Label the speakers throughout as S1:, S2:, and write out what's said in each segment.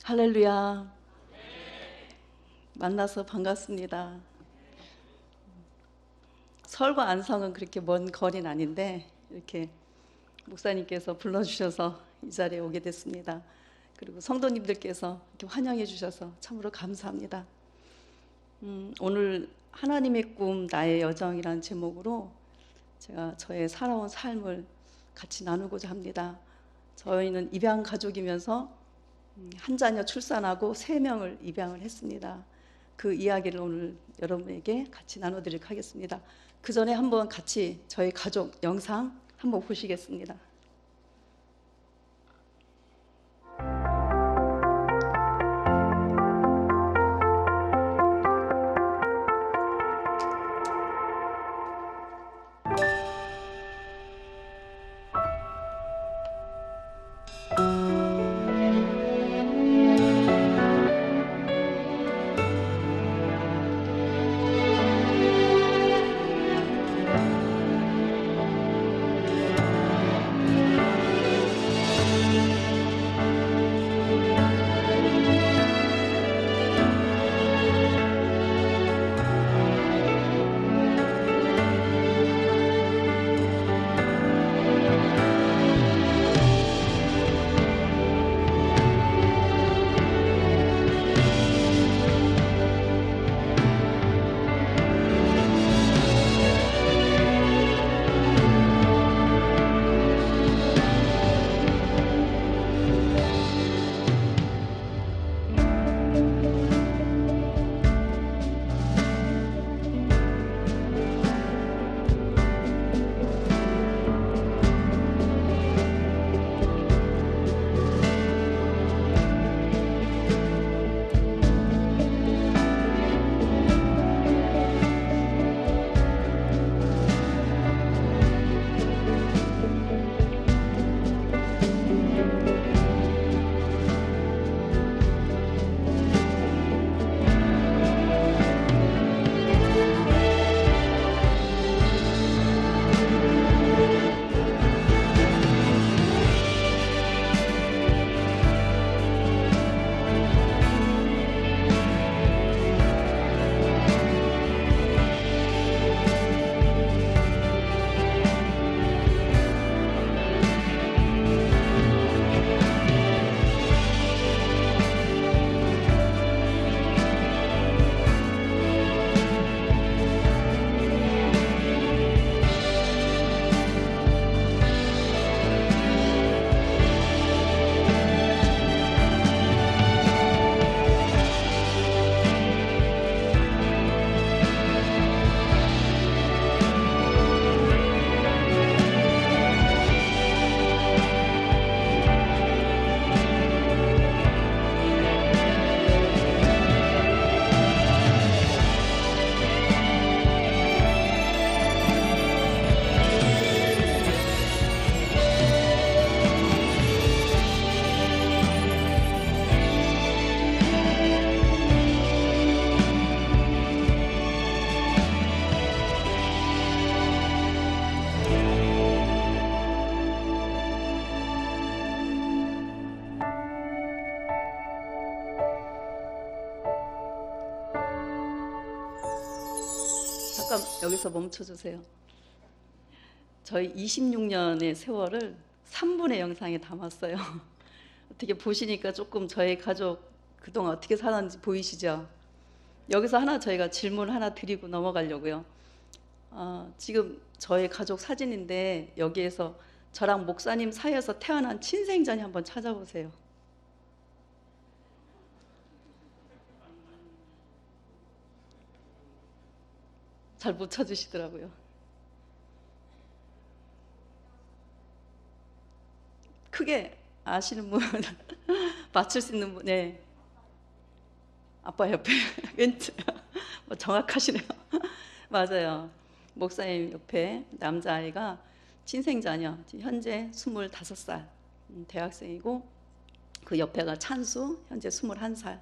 S1: 할렐루야. 만나서 반갑습니다. 서울과 안성은 그렇게 먼 거리는 아닌데 이렇게 목사님께서 불러주셔서 이 자리에 오게 됐습니다. 그리고 성도님들께서 이렇게 환영해 주셔서 참으로 감사합니다. 오늘 하나님의 꿈 나의 여정이라는 제목으로 제가 저의 살아온 삶을 같이 나누고자 합니다. 저희는 입양 가족이면서 한 자녀 출산하고 3명을 입양을 했습니다. 그 이야기를 오늘 여러분에게 같이 나눠드리도록 하겠습니다. 그 전에 한번 같이 저희 가족 영상 한번 보시겠습니다. 잠깐 여기서 멈춰주세요. 저희 26년의 세월을 3분의 영상에 담았어요. 어떻게 보시니까 조금 저희 가족 그동안 어떻게 살았는지 보이시죠? 여기서 하나 저희가 질문 하나 드리고 넘어가려고요. 지금 저희 가족 사진인데 여기에서 저랑 목사님 사이에서 태어난 친생자니 한번 찾아보세요. 잘 못 찾으시더라고요. 크게 아시는 분 맞출 수 있는 분, 네. 아빠 옆에 왼쪽 뭐 정확하시네요. 맞아요. 목사님 옆에 남자아이가 친생자녀, 현재 25살 대학생이고, 그 옆에가 찬수, 현재 21살.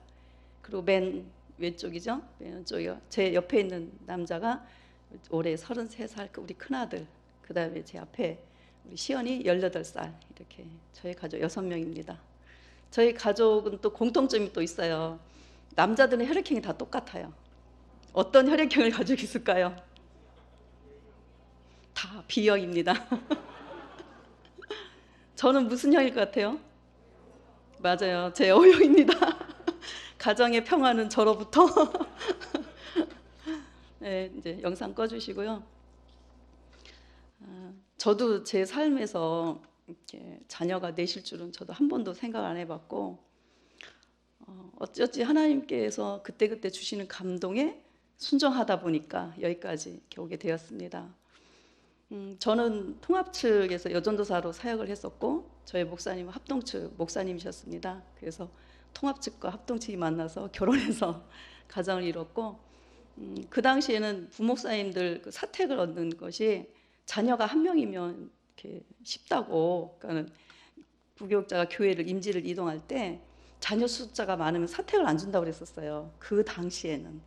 S1: 그리고 맨 왼쪽이죠. 맨 왼쪽이요. 제 옆에 있는 남자가 올해 33살, 우리 큰아들. 그 다음에 제 앞에 우리 시연이 18살. 이렇게 저희 가족 6명입니다. 저희 가족은 또 공통점이 또 있어요. 남자들은 혈액형이 다 똑같아요. 어떤 혈액형을 가지고 있을까요? 다 B형입니다. 저는 무슨 형일 것 같아요? 맞아요. 제 O형입니다. 가정의 평화는 저로부터. 네, 이제 영상 꺼주시고요. 저도 제 삶에서 이렇게 자녀가 넷일 줄은 저도 한 번도 생각 안 해봤고, 어찌어찌 하나님께서 그때그때 주시는 감동에 순종하다 보니까 여기까지 이렇게 오게 되었습니다. 저는 통합 측에서 여전도사로 사역을 했었고, 저희 목사님은 합동 측 목사님이셨습니다. 그래서 통합 측과 합동 측이 만나서 결혼해서 가정을 이뤘고, 그 당시에는 부목사님들 그 사택을 얻는 것이 자녀가 한 명이면 이렇게 쉽다고, 그러니까 부교육자가 교회를 임지를 이동할 때 자녀 숫자가 많으면 사택을 안 준다고 그랬었어요. 그 당시에는.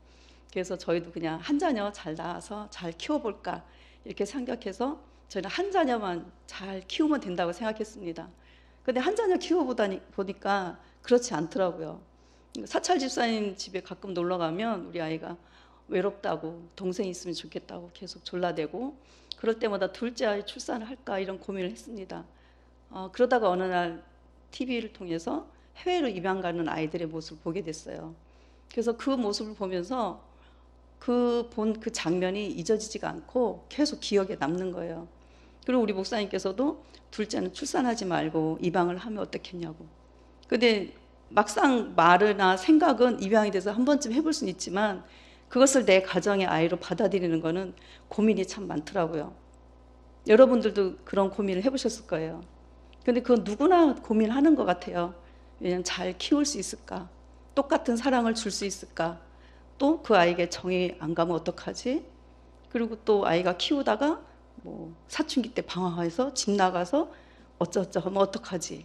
S1: 그래서 저희도 그냥 한 자녀 잘 낳아서 잘 키워볼까 이렇게 생각해서 저희는 한 자녀만 잘 키우면 된다고 생각했습니다. 근데 한 자녀 키워보니까 그렇지 않더라고요. 사찰 집사님 집에 가끔 놀러 가면 우리 아이가 외롭다고, 동생이 있으면 좋겠다고 계속 졸라대고, 그럴 때마다 둘째 아이 출산을 할까 이런 고민을 했습니다. 그러다가 어느 날 TV를 통해서 해외로 입양 가는 아이들의 모습을 보게 됐어요. 그래서 그 모습을 보면서 그 장면이 잊어지지가 않고 계속 기억에 남는 거예요. 그리고 우리 목사님께서도 둘째는 출산하지 말고 입양을 하면 어떻겠냐고. 근데 막상 말이나 생각은 입양에 대해서 한 번쯤 해볼 수는 있지만 그것을 내 가정의 아이로 받아들이는 거는 고민이 참 많더라고요. 여러분들도 그런 고민을 해보셨을 거예요. 근데 그건 누구나 고민하는 것 같아요. 왜냐하면 잘 키울 수 있을까? 똑같은 사랑을 줄 수 있을까? 또 그 아이에게 정이 안 가면 어떡하지? 그리고 또 아이가 키우다가 뭐 사춘기 때 방황해서 집 나가서 어쩌어쩌 하면 어떡하지?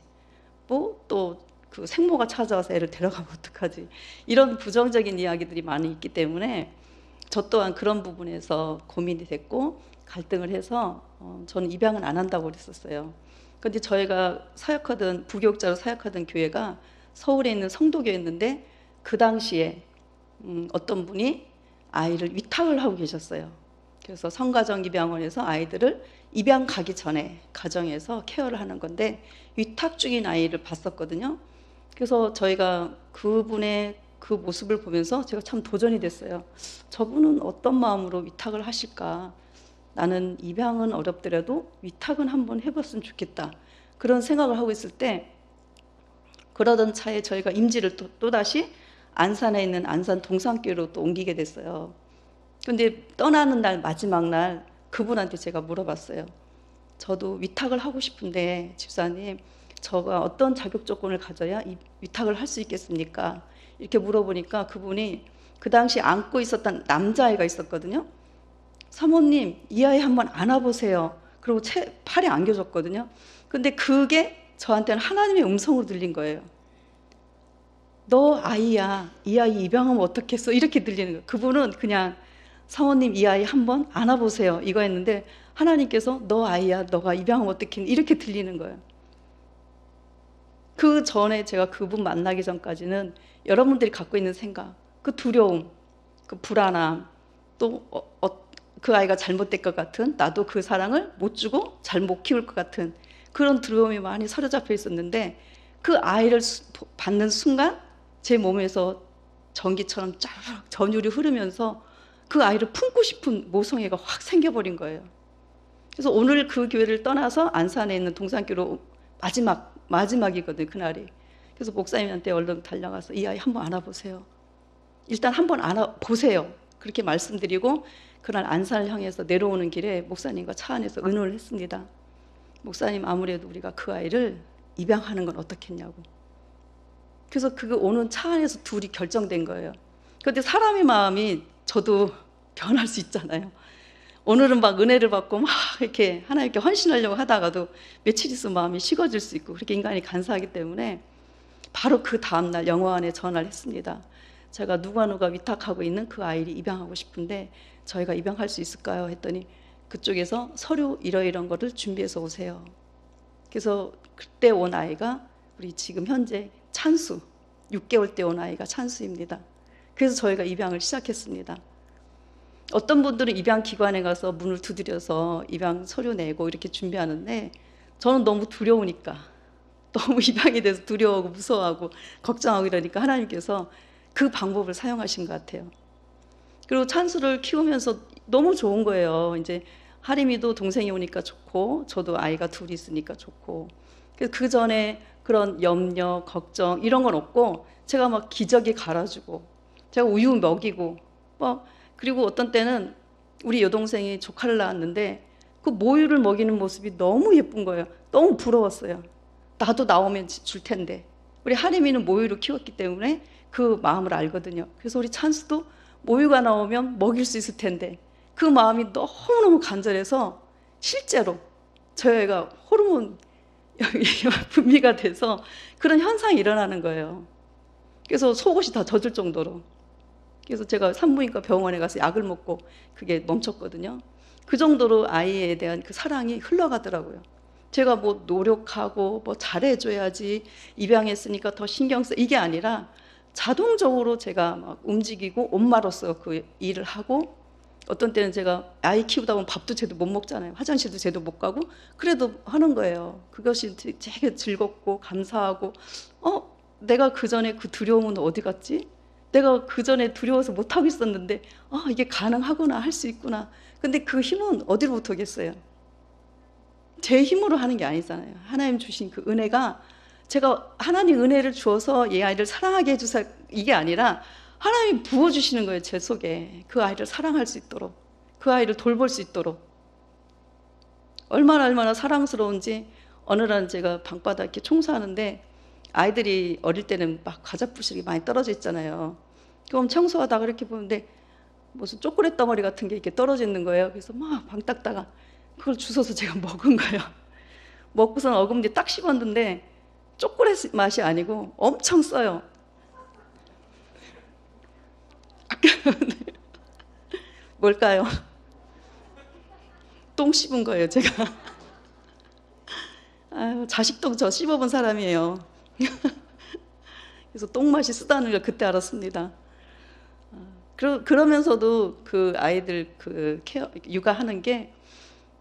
S1: 뭐 또 그 생모가 찾아와서 애를 데려가면 어떡하지? 이런 부정적인 이야기들이 많이 있기 때문에 저 또한 그런 부분에서 고민이 됐고 갈등을 해서 저는 입양은 안 한다고 그랬었어요. 근데 저희가 사역하던 부교육자로 사역하던 교회가 서울에 있는 성도교였는데 그 당시에 어떤 분이 아이를 위탁을 하고 계셨어요. 그래서 성가정 입양원에서 아이들을 입양 가기 전에 가정에서 케어를 하는 건데 위탁 중인 아이를 봤었거든요. 그래서 저희가 그분의 그 모습을 보면서 제가 참 도전이 됐어요. 저분은 어떤 마음으로 위탁을 하실까? 나는 입양은 어렵더라도 위탁은 한번 해봤으면 좋겠다. 그런 생각을 하고 있을 때 그러던 차에 저희가 임지를 또다시 안산에 있는 안산 동산교회로 또 옮기게 됐어요. 근데 떠나는 날 마지막 날 그분한테 제가 물어봤어요. 저도 위탁을 하고 싶은데 집사님 저가 어떤 자격 조건을 가져야 위탁을 할 수 있겠습니까? 이렇게 물어보니까 그분이 그 당시 안고 있었던 남자아이가 있었거든요. 사모님 이 아이 한번 안아보세요. 그리고 팔에 안겨줬거든요. 근데 그게 저한테는 하나님의 음성으로 들린 거예요. 너 아이야. 이 아이 입양하면 어떻겠어? 이렇게 들리는 거예요. 그분은 그냥 사모님 이 아이 한번 안아보세요. 이거 했는데 하나님께서 너 아이야. 너가 입양하면 어떻겠니? 이렇게 들리는 거예요. 그 전에 제가 그분 만나기 전까지는 여러분들이 갖고 있는 생각, 그 두려움, 그 불안함, 또 그 아이가 잘못될 것 같은, 나도 그 사랑을 못 주고 잘 못 키울 것 같은 그런 두려움이 많이 사로잡혀 있었는데 그 아이를 받는 순간 제 몸에서 전기처럼 쫙 전율이 흐르면서 그 아이를 품고 싶은 모성애가 확 생겨버린 거예요. 그래서 오늘 그 교회를 떠나서 안산에 있는 동산교로 마지막이거든요, 그날이. 그래서 목사님한테 얼른 달려가서 이 아이 한번 안아보세요. 일단 한번 안아보세요. 그렇게 말씀드리고 그날 안산을 향해서 내려오는 길에 목사님과 차 안에서 의논을 했습니다. 목사님 아무래도 우리가 그 아이를 입양하는 건 어떻겠냐고. 그래서 그 오는 차 안에서 둘이 결정된 거예요. 그런데 사람의 마음이 저도 변할 수 있잖아요. 오늘은 막 은혜를 받고 막 이렇게 하나님께 헌신하려고 하다가도 며칠 있으면 마음이 식어질 수 있고 그렇게 인간이 간사하기 때문에 바로 그 다음날 영화관에 전화를 했습니다. 제가 누가 위탁하고 있는 그 아이를 입양하고 싶은데 저희가 입양할 수 있을까요? 했더니 그쪽에서 서류 이런 거를 준비해서 오세요. 그래서 그때 온 아이가 우리 지금 현재 찬수, 6개월 때 온 아이가 찬수입니다. 그래서 저희가 입양을 시작했습니다. 어떤 분들은 입양기관에 가서 문을 두드려서 입양 서류 내고 이렇게 준비하는데 저는 너무 두려우니까, 너무 입양에 대해서 두려워하고 무서워하고 걱정하고 이러니까 하나님께서 그 방법을 사용하신 것 같아요. 그리고 찬수를 키우면서 너무 좋은 거예요. 이제 하림이도 동생이 오니까 좋고 저도 아이가 둘이 있으니까 좋고, 그 전에 그런 염려, 걱정 이런 건 없고 제가 막 기저귀 갈아주고 제가 우유 먹이고 그리고 어떤 때는 우리 여동생이 조카를 낳았는데 그 모유를 먹이는 모습이 너무 예쁜 거예요. 너무 부러웠어요. 나도 나오면 줄 텐데. 우리 하림이는 모유를 키웠기 때문에 그 마음을 알거든요. 그래서 우리 찬수도 모유가 나오면 먹일 수 있을 텐데 그 마음이 너무너무 간절해서 실제로 저희가 호르몬 분비가 돼서 그런 현상이 일어나는 거예요. 그래서 속옷이 다 젖을 정도로. 그래서 제가 산부인과 병원에 가서 약을 먹고 그게 멈췄거든요. 그 정도로 아이에 대한 그 사랑이 흘러가더라고요. 제가 뭐 노력하고 뭐 잘해줘야지 입양했으니까 더 신경 써 이게 아니라 자동적으로 제가 막 움직이고 엄마로서 그 일을 하고, 어떤 때는 제가 아이 키우다 보면 밥도 제대로 못 먹잖아요. 화장실도 제대로 못 가고 그래도 하는 거예요. 그것이 되게 즐겁고 감사하고 내가 그전에 그 두려움은 어디 갔지? 내가 그전에 두려워서 못하고 있었는데 이게 가능하구나, 할 수 있구나. 근데 그 힘은 어디로부터 오겠어요? 제 힘으로 하는 게 아니잖아요. 하나님 주신 그 은혜가, 제가 하나님 은혜를 주어서 이 아이를 사랑하게 해주사 이게 아니라 하나님이 부어주시는 거예요. 제 속에 그 아이를 사랑할 수 있도록, 그 아이를 돌볼 수 있도록. 얼마나 사랑스러운지. 어느 날 제가 방바닥 이렇게 청소하는데 아이들이 어릴 때는 막 과자 부스러기 많이 떨어져 있잖아요. 그럼 청소하다가 이렇게 보는데 무슨 초콜릿 덩어리 같은 게 이렇게 떨어져 있는 거예요. 그래서 막 방 닦다가 그걸 주워서 제가 먹은 거예요. 먹고선 어금니 딱 씹었는데 초콜릿 맛이 아니고 엄청 써요. 뭘까요? 똥 씹은 거예요, 제가. 아유, 자식도 저 씹어본 사람이에요. 그래서 똥 맛이 쓰다는 걸 그때 알았습니다. 그러면서도 그 아이들 그 육아하는 게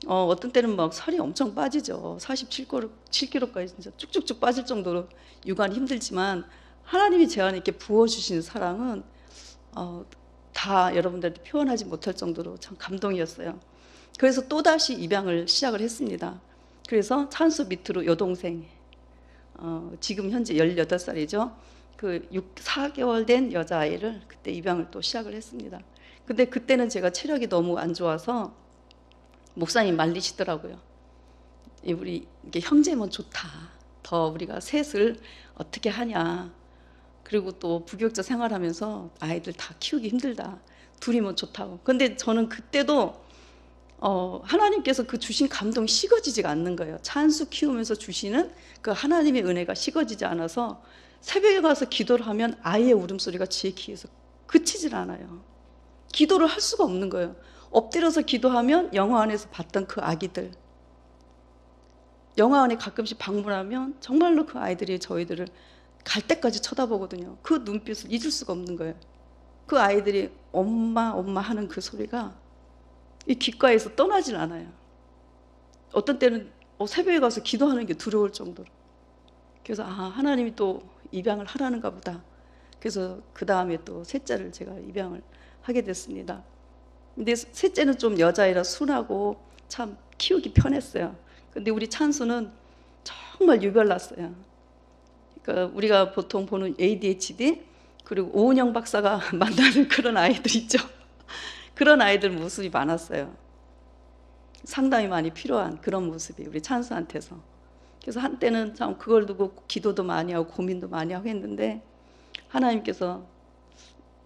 S1: 어떤 때는 막 살이 엄청 빠지죠. 47kg까지 진짜 쭉쭉쭉 빠질 정도로 육아는 힘들지만 하나님이 제 안에 이렇게 부어주신 사랑은 다 여러분들한테 표현하지 못할 정도로 참 감동이었어요. 그래서 또다시 입양을 시작을 했습니다. 그래서 찬수 밑으로 여동생, 지금 현재 18살이죠. 그 4개월 된 여자아이를 그때 입양을 또 시작을 했습니다. 근데 그때는 제가 체력이 너무 안 좋아서 목사님 말리시더라고요. 우리 이게 형제면 좋다. 더 우리가 셋을 어떻게 하냐. 그리고 또 부교육자 생활하면서 아이들 다 키우기 힘들다. 둘이면 좋다고. 근데 저는 그때도 하나님께서 그 주신 감동이 식어지지가 않는 거예요. 찬수 키우면서 주시는 그 하나님의 은혜가 식어지지 않아서 새벽에 가서 기도를 하면 아이의 울음소리가 제 귀에서 그치질 않아요. 기도를 할 수가 없는 거예요. 엎드려서 기도하면 영화 안에서 봤던 그 아기들, 영화 안에 가끔씩 방문하면 정말로 그 아이들이 저희들을 갈 때까지 쳐다보거든요. 그 눈빛을 잊을 수가 없는 거예요. 그 아이들이 엄마 엄마 하는 그 소리가 이 귓가에서 떠나질 않아요. 어떤 때는 새벽에 가서 기도하는 게 두려울 정도로. 그래서 하나님이 또 입양을 하라는가 보다. 그래서 그 다음에 또 셋째를 제가 입양을 하게 됐습니다. 근데 셋째는 좀 여자애라 순하고 참 키우기 편했어요. 근데 우리 찬수는 정말 유별났어요. 그러니까 우리가 보통 보는 ADHD, 그리고 오은영 박사가 만나는 그런 아이들 있죠. 그런 아이들 모습이 많았어요. 상담이 많이 필요한 그런 모습이 우리 찬수한테서. 그래서 한때는 참 그걸 두고 기도도 많이 하고 고민도 많이 하고 했는데 하나님께서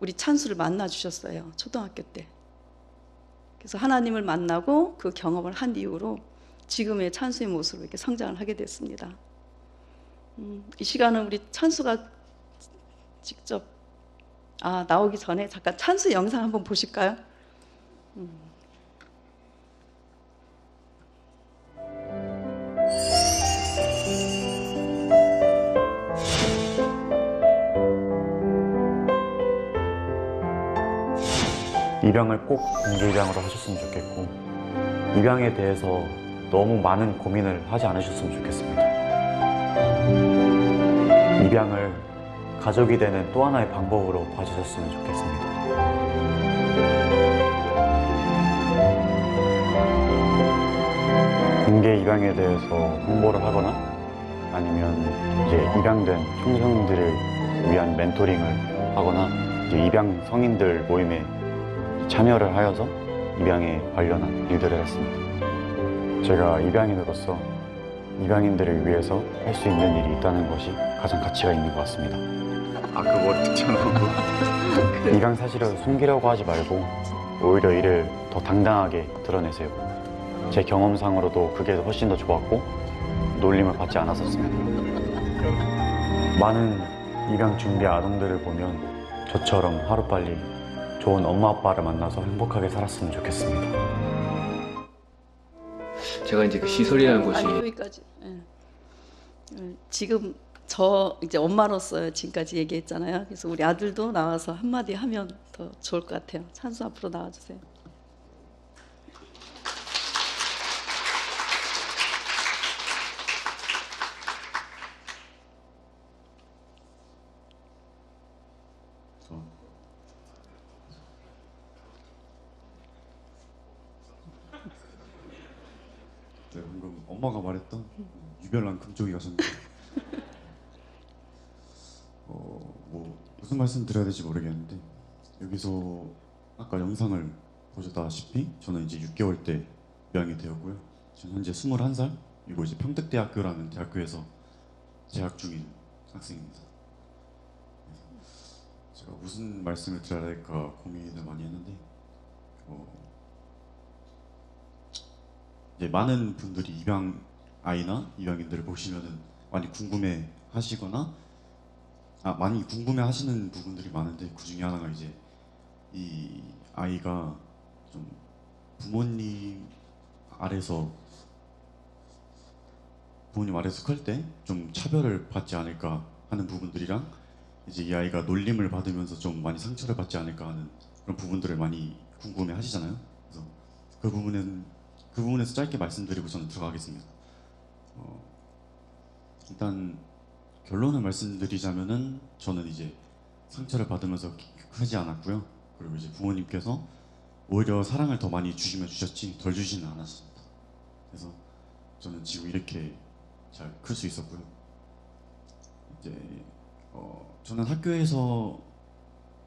S1: 우리 찬수를 만나 주셨어요. 초등학교 때. 그래서 하나님을 만나고 그 경험을 한 이후로 지금의 찬수의 모습으로 이렇게 성장을 하게 됐습니다. 이 시간은 우리 찬수가 직접 나오기 전에 잠깐 찬수 영상 한번 보실까요?
S2: 입양을 꼭 공개 입양으로 하셨으면 좋겠고, 입양에 대해서 너무 많은 고민을 하지 않으셨으면 좋겠습니다. 입양을 가족이 되는 또 하나의 방법으로 봐주셨으면 좋겠습니다. 공개 입양에 대해서 홍보를 하거나 아니면 이제 입양된 청소년들을 위한 멘토링을 하거나 이제 입양 성인들 모임에 참여를 하여서 입양에 관련한 일들을 했습니다. 제가 입양인으로서 입양인들을 위해서 할 수 있는 일이 있다는 것이 가장 가치가 있는 것 같습니다.
S3: 그 머리 붙여놓고
S2: 입양 사실을 숨기려고 하지 말고 오히려 이를 더 당당하게 드러내세요. 제 경험상으로도 그게 훨씬 더 좋았고 놀림을 받지 않았었습니다. 많은 입양 준비 아동들을 보면 저처럼 하루빨리 좋은 엄마 아빠를 만나서 행복하게 살았으면 좋겠습니다.
S3: 제가 이제 그 시설이라는 곳이
S1: 아니 여기까지. 예. 지금 저 이제 엄마로서 지금까지 얘기했잖아요. 그래서 우리 아들도 나와서 한마디 하면 더 좋을 것 같아요. 찬수 앞으로 나와주세요.
S4: 네, 방금 엄마가 말했던 유별난 금쪽이 가셨는데 뭐 무슨 말씀 드려야 될지 모르겠는데, 여기서 아까 영상을 보셨다시피 저는 이제 6개월 때 입양이 되었고요. 지금 현재 21살, 그리고 이제 평택대학교라는 대학교에서 재학 중인 학생입니다. 제가 무슨 말씀을 드려야 할까 고민을 많이 했는데, 이제 많은 분들이 입양 아이나 입양인들을 보시면은 많이 궁금해 하시거나 많이 궁금해 하시는 부분들이 많은데, 그 중에 하나가 이제 이 아이가 좀 부모님 아래서 클 때 좀 차별을 받지 않을까 하는 부분들이랑, 이제 이 아이가 놀림을 받으면서 좀 많이 상처를 받지 않을까 하는 그런 부분들을 많이 궁금해 하시잖아요. 그래서 그 부분에서 짧게 말씀드리고 저는 들어가겠습니다. 일단 결론을 말씀드리자면은 저는 이제 상처를 받으면서 크지 않았고요. 그리고 이제 부모님께서 오히려 사랑을 더 많이 주시면 주셨지 덜 주지는 않았습니다. 그래서 저는 지금 이렇게 잘 클 수 있었고요. 이제 저는 학교에서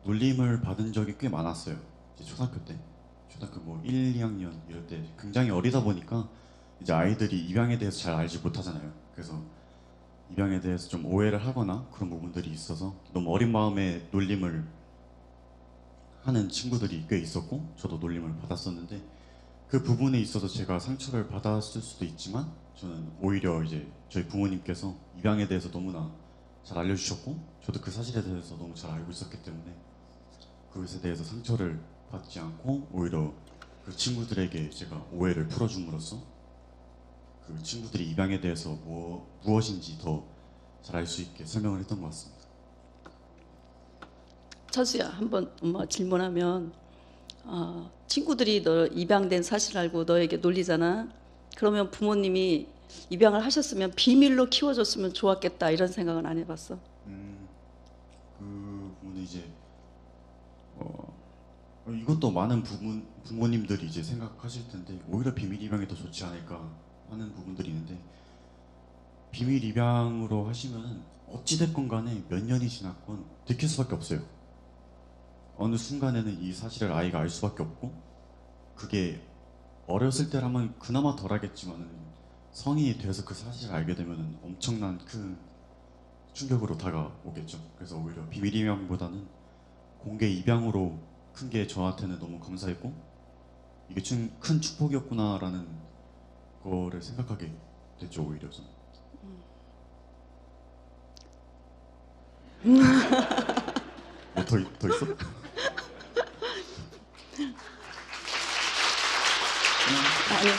S4: 놀림을 받은 적이 꽤 많았어요. 이제 초등학교 때. 초등학교 뭐 1, 2학년 이럴 때 굉장히 어리다 보니까 이제 아이들이 입양에 대해서 잘 알지 못하잖아요. 그래서 입양에 대해서 좀 오해를 하거나 그런 부분들이 있어서 너무 어린 마음에 놀림을 하는 친구들이 꽤 있었고, 저도 놀림을 받았었는데, 그 부분에 있어서 제가 상처를 받았을 수도 있지만, 저는 오히려 이제 저희 부모님께서 입양에 대해서 너무나 잘 알려주셨고, 저도 그 사실에 대해서 너무 잘 알고 있었기 때문에 그것에 대해서 상처를 받지 않고 오히려 그 친구들에게 제가 오해를 풀어줌으로써 그 친구들이 입양에 대해서 무엇인지 더 잘 알 수 있게 설명을 했던 것 같습니다.
S1: 철수야, 한번 엄마 질문하면 친구들이 너 입양된 사실 알고 너에게 놀리잖아. 그러면 부모님이 입양을 하셨으면 비밀로 키워줬으면 좋았겠다 이런 생각은 안 해봤어?
S4: 그 부분은 이제 이것도 많은 부모님들이 이제 생각하실 텐데, 오히려 비밀 입양이 더 좋지 않을까 하는 부분들이 있는데, 비밀 입양으로 하시면은 어찌됐건 간에 몇 년이 지났건 들킬 수밖에 없어요. 어느 순간에는 이 사실을 아이가 알 수밖에 없고, 그게 어렸을 때라면 그나마 덜하겠지만은 성인이 돼서 그 사실을 알게 되면은 엄청난 큰 충격으로 다가오겠죠. 그래서 오히려 비밀 입양보다는 공개 입양으로 큰 게 저한테는 너무 감사했고, 이게 큰 축복이었구나라는 거를 생각하게 됐죠. 오히려 저는. 뭐 더 있어?
S1: 아니,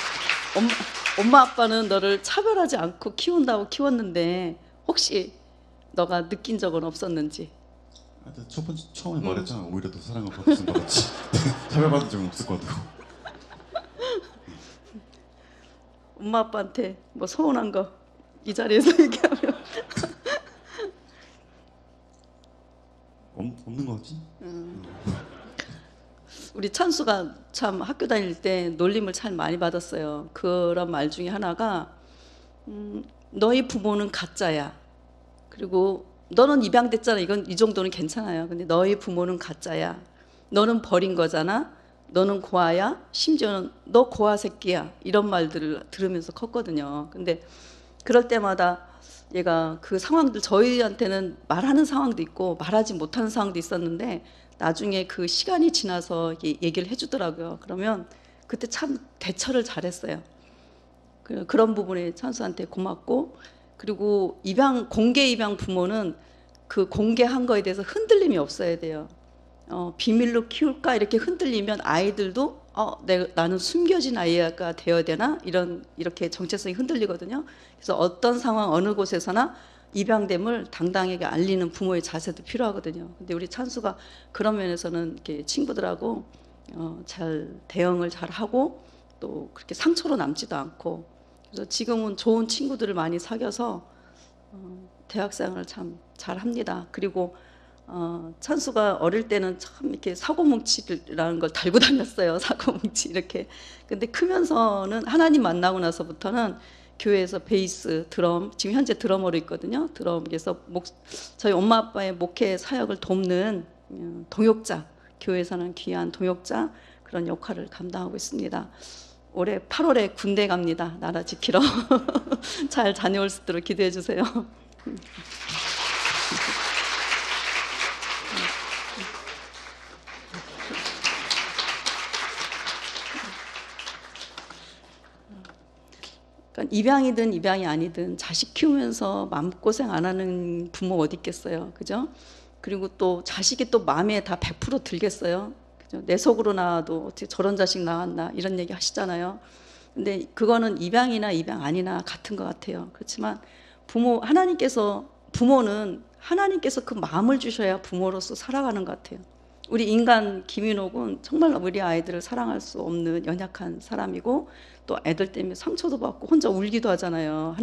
S1: 엄마 아빠는 너를 차별하지 않고 키운다고 키웠는데 혹시 너가 느낀 적은 없었는지?
S4: 하여튼 첫 번째 처음에 말했잖아. 오히려 더 사랑을 받았으면 받았지. 차별받은 적은 없을 것 같고.
S1: 엄마 아빠한테 뭐 서운한 거 이 자리에서 얘기하면
S4: 없는 것 같지?
S1: 우리 찬수가 참 학교 다닐 때 놀림을 참 많이 받았어요. 그런 말 중에 하나가 너희 부모는 가짜야. 그리고 너는 입양됐잖아. 이건 이 정도는 괜찮아요. 근데 너희 부모는 가짜야. 너는 버린 거잖아. 너는 고아야. 심지어는 너 고아 새끼야. 이런 말들을 들으면서 컸거든요. 근데 그럴 때마다 얘가 그 상황들 저희한테는 말하는 상황도 있고 말하지 못하는 상황도 있었는데 나중에 그 시간이 지나서 얘기를 해주더라고요. 그러면 그때 참 대처를 잘했어요. 그런 부분에 찬수한테 고맙고, 그리고 공개 입양 부모는 그 공개한 거에 대해서 흔들림이 없어야 돼요. 비밀로 키울까 이렇게 흔들리면 아이들도 나는 숨겨진 아이가 되어야 되나 이렇게 정체성이 흔들리거든요. 그래서 어떤 상황 어느 곳에서나 입양됨을 당당하게 알리는 부모의 자세도 필요하거든요. 근데 우리 찬수가 그런 면에서는 이렇게 친구들하고 잘 대응을 잘 하고 또 그렇게 상처로 남지도 않고, 그래서 지금은 좋은 친구들을 많이 사귀어서 대학생활을 참 잘합니다. 그리고 찬수가 어릴 때는 참 이렇게 사고뭉치라는 걸 달고 다녔어요. 사고뭉치 이렇게. 근데 크면서는 하나님 만나고 나서부터는 교회에서 베이스, 드럼, 지금 현재 드러머로 있거든요. 드럼에서 저희 엄마 아빠의 목회 사역을 돕는 동역자, 교회에서는 귀한 동역자 그런 역할을 감당하고 있습니다. 올해 8월에 군대 갑니다. 나라 지키러. 잘 다녀올 수 있도록 기도해 주세요. 그러니까 입양이든 입양이 아니든 자식 키우면서 마음고생 안 하는 부모 어디 있겠어요. 그죠? 그리고 또 자식이 또 마음에 다 100% 들겠어요. 그죠? 내 속으로 낳아도 어떻게 저런 자식 낳았나 이런 얘기 하시잖아요. 근데 그거는 입양이나 입양 아니나 같은 것 같아요. 그렇지만 부모는 하나님께서 그 마음을 주셔야 부모로서 살아가는 것 같아요. 우리 인간 김인옥은 정말 우리 아이들을 사랑할 수 없는 연약한 사람이고, 또 애들 때문에 상처도 받고 혼자 울기도 하잖아요.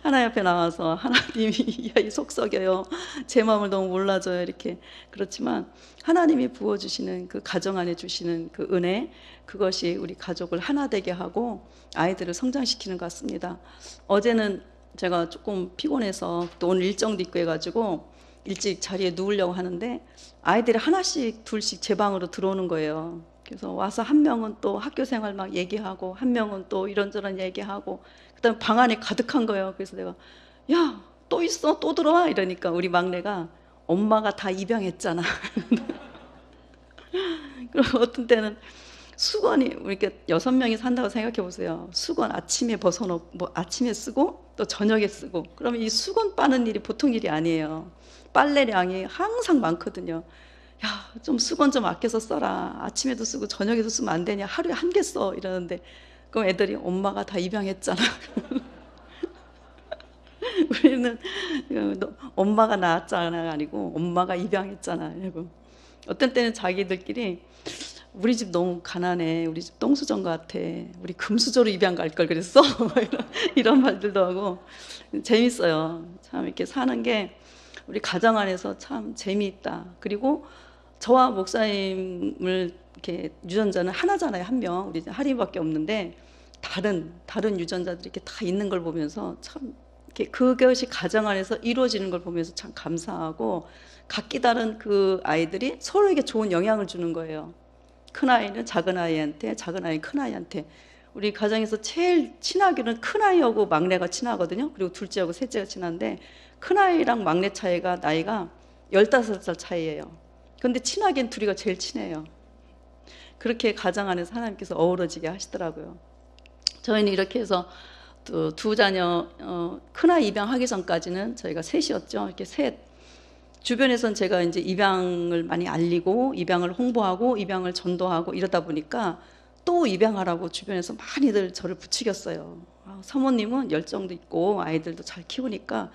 S1: 하나님 앞에 나와서 하나님이 야, 이 속 썩여요. 제 마음을 너무 몰라줘요. 이렇게. 그렇지만 하나님이 부어주시는 그 가정 안에 주시는 그 은혜, 그것이 우리 가족을 하나 되게 하고 아이들을 성장시키는 것 같습니다. 어제는 제가 조금 피곤해서 또 오늘 일정도 있고 해가지고 일찍 자리에 누우려고 하는데 아이들이 하나씩 둘씩 제 방으로 들어오는 거예요. 그래서 와서 한 명은 또 학교 생활 막 얘기하고 한 명은 또 이런저런 얘기하고, 그다음에 방 안에 가득한 거예요. 그래서 내가 야, 또 있어? 또 들어와? 이러니까 우리 막내가 엄마가 다 입양했잖아. 그럼 어떤 때는 수건이 이렇게 6명이 산다고 생각해 보세요. 수건 아침에 벗어놓고 아침에 쓰고 또 저녁에 쓰고, 그러면 이 수건 빠는 일이 보통 일이 아니에요. 빨래량이 항상 많거든요. 야, 좀 수건 좀 아껴서 써라. 아침에도 쓰고 저녁에도 쓰면 안 되냐? 하루에 한 개 써. 이러는데 그럼 애들이 엄마가 다 입양했잖아. 우리는 엄마가 낳았잖아 아니고 엄마가 입양했잖아. 그리고 어떤 때는 자기들끼리 우리 집 너무 가난해. 우리 집 똥수전 같아. 우리 금수저로 입양 갈 걸 그랬어. 이런 말들도 하고 재밌어요. 참 이렇게 사는 게 우리 가정 안에서 참 재미있다. 그리고 저와 목사님을 이렇게 유전자는 하나잖아요. 한 명. 우리 하림밖에 없는데 다른 유전자들이 이렇게 다 있는 걸 보면서 참 이렇게 그것이 가정 안에서 이루어지는 걸 보면서 참 감사하고, 각기 다른 그 아이들이 서로에게 좋은 영향을 주는 거예요. 큰 아이는 작은 아이한테, 작은 아이는 큰 아이한테. 우리 가정에서 제일 친하기는 큰 아이하고 막내가 친하거든요. 그리고 둘째하고 셋째가 친한데 큰 아이랑 막내 차이가 나이가 15살 차이예요. 근데 친하긴 둘이가 제일 친해요. 그렇게 가정 안에서 하나님께서 어우러지게 하시더라고요. 저희는 이렇게 해서 또 두 자녀 큰아이 입양하기 전까지는 저희가 셋이었죠. 이렇게 셋. 주변에서는 제가 이제 입양을 많이 알리고 입양을 홍보하고 입양을 전도하고 이러다 보니까 또 입양하라고 주변에서 많이들 저를 부추겼어요. 사모님은 열정도 있고 아이들도 잘 키우니까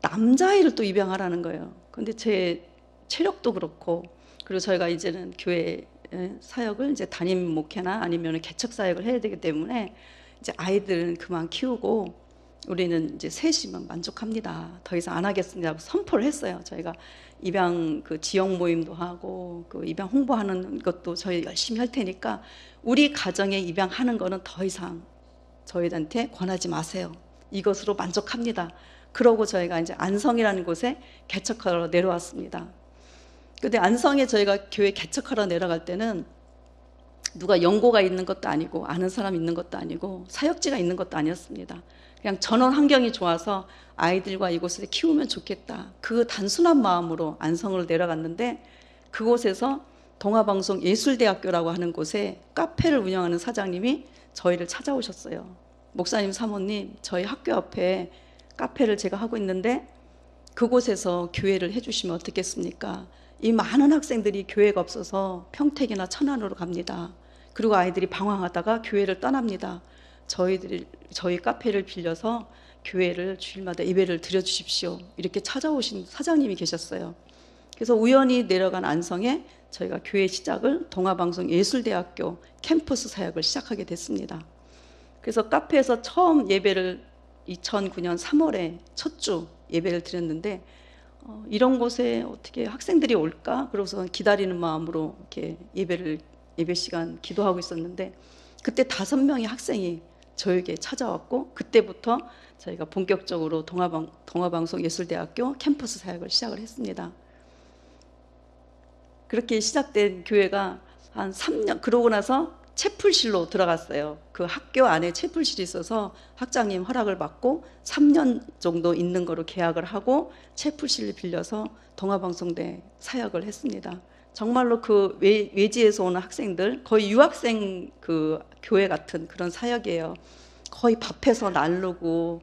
S1: 남자아이를 또 입양하라는 거예요. 근데 제 체력도 그렇고, 그리고 저희가 이제는 교회 사역을 이제 담임 목회나 아니면 개척 사역을 해야 되기 때문에 이제 아이들은 그만 키우고 우리는 이제 셋이면 만족합니다. 더 이상 안 하겠습니다. 선포를 했어요. 저희가 입양 그 지역 모임도 하고 그 입양 홍보하는 것도 저희 열심히 할 테니까 우리 가정에 입양하는 거는 더 이상 저희한테 권하지 마세요. 이것으로 만족합니다. 그러고 저희가 이제 안성이라는 곳에 개척하러 내려왔습니다. 근데 안성에 저희가 교회 개척하러 내려갈 때는 누가 연고가 있는 것도 아니고 아는 사람 있는 것도 아니고 사역지가 있는 것도 아니었습니다. 그냥 전원 환경이 좋아서 아이들과 이곳을 키우면 좋겠다. 그 단순한 마음으로 안성을 내려갔는데 그곳에서 동아방송 예술대학교라고 하는 곳에 카페를 운영하는 사장님이 저희를 찾아오셨어요. 목사님, 사모님, 저희 학교 앞에 카페를 제가 하고 있는데 그곳에서 교회를 해주시면 어떻겠습니까? 이 많은 학생들이 교회가 없어서 평택이나 천안으로 갑니다. 그리고 아이들이 방황하다가 교회를 떠납니다. 저희 카페를 빌려서 교회를 주일마다 예배를 드려주십시오. 이렇게 찾아오신 사장님이 계셨어요. 그래서 우연히 내려간 안성에 저희가 교회 시작을 동아방송 예술대학교 캠퍼스 사역을 시작하게 됐습니다. 그래서 카페에서 처음 예배를 2009년 3월에 첫 주 예배를 드렸는데 이런 곳에 어떻게 학생들이 올까? 그러고서 기다리는 마음으로 이렇게 예배 시간 기도하고 있었는데 그때 5명의 학생이 저에게 찾아왔고 그때부터 저희가 본격적으로 동아방송 예술대학교 캠퍼스 사역을 시작을 했습니다. 그렇게 시작된 교회가 한 3년, 그러고 나서 채플실로 들어갔어요. 그 학교 안에 채플실이 있어서 학장님 허락을 받고 3년 정도 있는 거로 계약을 하고 채플실을 빌려서 동아방송대 사역을 했습니다. 정말로 그 외지에서 오는 학생들, 거의 유학생 그 교회 같은 그런 사역이에요. 거의 밥해서 나르고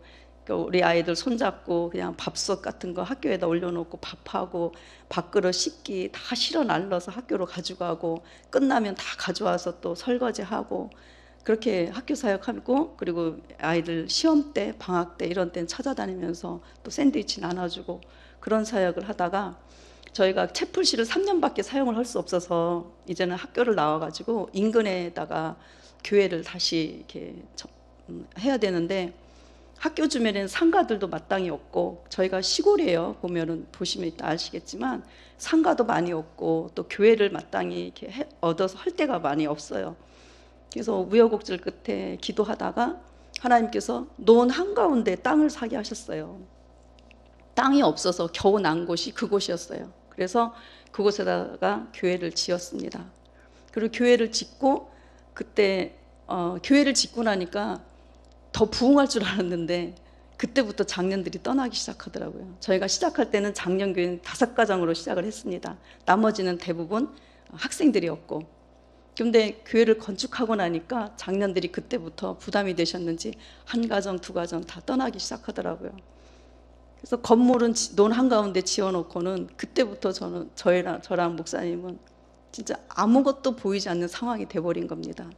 S1: 우리 아이들 손잡고 그냥 밥솥 같은 거 학교에다 올려놓고 밥하고 밥그릇 씻기 다 실어 날라서 학교로 가져가고 끝나면 다 가져와서 또 설거지하고 그렇게 학교 사역하고 그리고 아이들 시험 때 방학 때 이런 때는 찾아다니면서 또 샌드위치 나눠주고 그런 사역을 하다가 저희가 채플실을 3년밖에 사용을 할 수 없어서 이제는 학교를 나와가지고 인근에다가 교회를 다시 이렇게 해야 되는데 학교 주변에는 상가들도 마땅히 없고 저희가 시골이에요. 보시면 이따 아시겠지만 상가도 많이 없고 또 교회를 마땅히 이렇게 얻어서 할 데가 많이 없어요. 그래서 우여곡절 끝에 기도하다가 하나님께서 논 한가운데 땅을 사게 하셨어요. 땅이 없어서 겨우 난 곳이 그곳이었어요. 그래서 그곳에다가 교회를 지었습니다. 그리고 교회를 짓고 그때 교회를 짓고 나니까 더 부흥할 줄 알았는데 그때부터 장년들이 떠나기 시작하더라고요. 저희가 시작할 때는 장년교회는 5가정으로 시작을 했습니다. 나머지는 대부분 학생들이었고 그런데 교회를 건축하고 나니까 장년들이 그때부터 부담이 되셨는지 1가정, 2가정 다 떠나기 시작하더라고요. 그래서 건물은 논 한가운데 지어놓고는 그때부터 저랑 목사님은 진짜 아무것도 보이지 않는 상황이 돼버린 겁니다.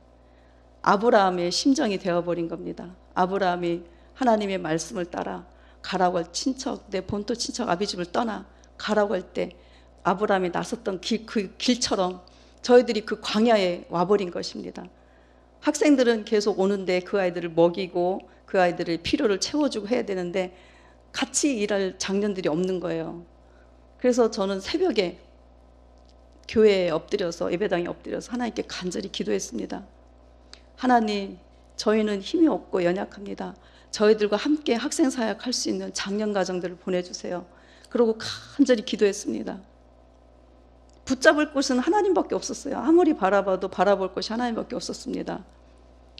S1: 아브라함의 심정이 되어버린 겁니다. 아브라함이 하나님의 말씀을 따라 가라고 할 친척, 내 본토 친척 아비집을 떠나 가라고 할 때 아브라함이 나섰던 그 길처럼 저희들이 그 광야에 와버린 것입니다. 학생들은 계속 오는데 그 아이들을 먹이고 그 아이들의 필요를 채워주고 해야 되는데 같이 일할 장년들이 없는 거예요. 그래서 저는 새벽에 교회에 엎드려서 예배당에 엎드려서 하나님께 간절히 기도했습니다. 하나님, 저희는 힘이 없고 연약합니다. 저희들과 함께 학생 사역할 수 있는 장년 가정들을 보내주세요. 그러고 간절히 기도했습니다. 붙잡을 곳은 하나님밖에 없었어요. 아무리 바라봐도 바라볼 곳이 하나님밖에 없었습니다.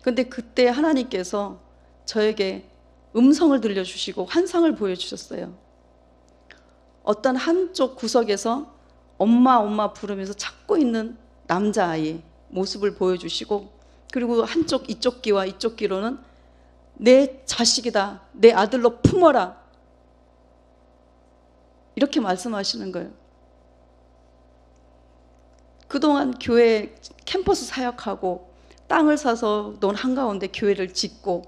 S1: 그런데 그때 하나님께서 저에게 음성을 들려주시고 환상을 보여주셨어요. 어떤 한쪽 구석에서 엄마 부르면서 찾고 있는 남자아이 모습을 보여주시고 그리고 이쪽 귀와 이쪽 귀로는 내 자식이다, 내 아들로 품어라 이렇게 말씀하시는 거예요. 그동안 교회 캠퍼스 사역하고 땅을 사서 논 한가운데 교회를 짓고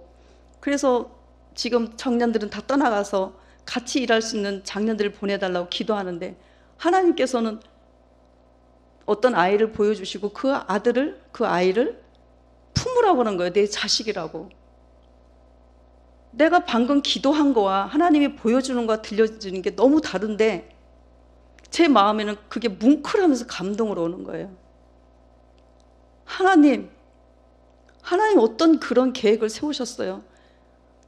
S1: 그래서 지금 청년들은 다 떠나가서 같이 일할 수 있는 장년들을 보내달라고 기도하는데 하나님께서는 어떤 아이를 보여주시고 그 아이를 품으라고 하는 거예요. 내 자식이라고. 내가 방금 기도한 거와 하나님이 보여주는 거와 들려주는 게 너무 다른데 제 마음에는 그게 뭉클하면서 감동으로 오는 거예요. 하나님 어떤 그런 계획을 세우셨어요.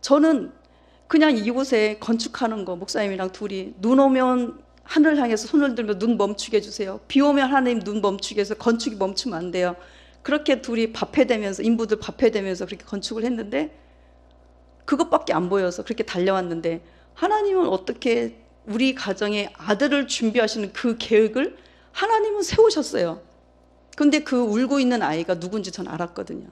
S1: 저는 그냥 이곳에 건축하는 거, 목사님이랑 둘이 눈 오면 하늘 향해서 손을 들며 눈 멈추게 해주세요. 비 오면 하나님 눈 멈추게 해서 건축이 멈추면 안 돼요. 그렇게 둘이 밥해대면서, 인부들 밥해대면서 그렇게 건축을 했는데 그것밖에 안 보여서 그렇게 달려왔는데 하나님은 어떻게 우리 가정에 아들을 준비하시는 그 계획을 하나님은 세우셨어요. 근데 그 울고 있는 아이가 누군지 전 알았거든요.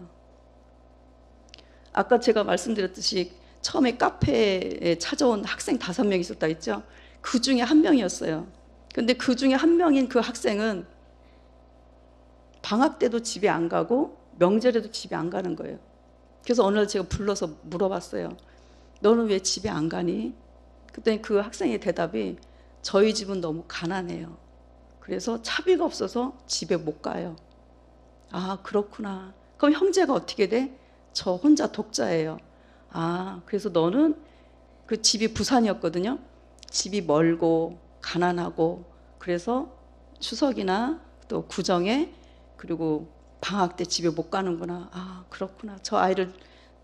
S1: 아까 제가 말씀드렸듯이 처음에 카페에 찾아온 학생 5명 있었다 했죠. 그 중에 한 명이었어요. 근데 그 중에 한 명인 그 학생은 방학 때도 집에 안 가고 명절에도 집에 안 가는 거예요. 그래서 어느 날 제가 불러서 물어봤어요. 너는 왜 집에 안 가니? 그랬더니 그 학생의 대답이 저희 집은 너무 가난해요. 그래서 차비가 없어서 집에 못 가요. 아, 그렇구나. 그럼 형제가 어떻게 돼? 저 혼자 독자예요. 아, 그래서 너는 그 집이 부산이었거든요. 집이 멀고 가난하고 그래서 추석이나 또 구정에 그리고 방학 때 집에 못 가는구나. 아, 그렇구나. 저 아이를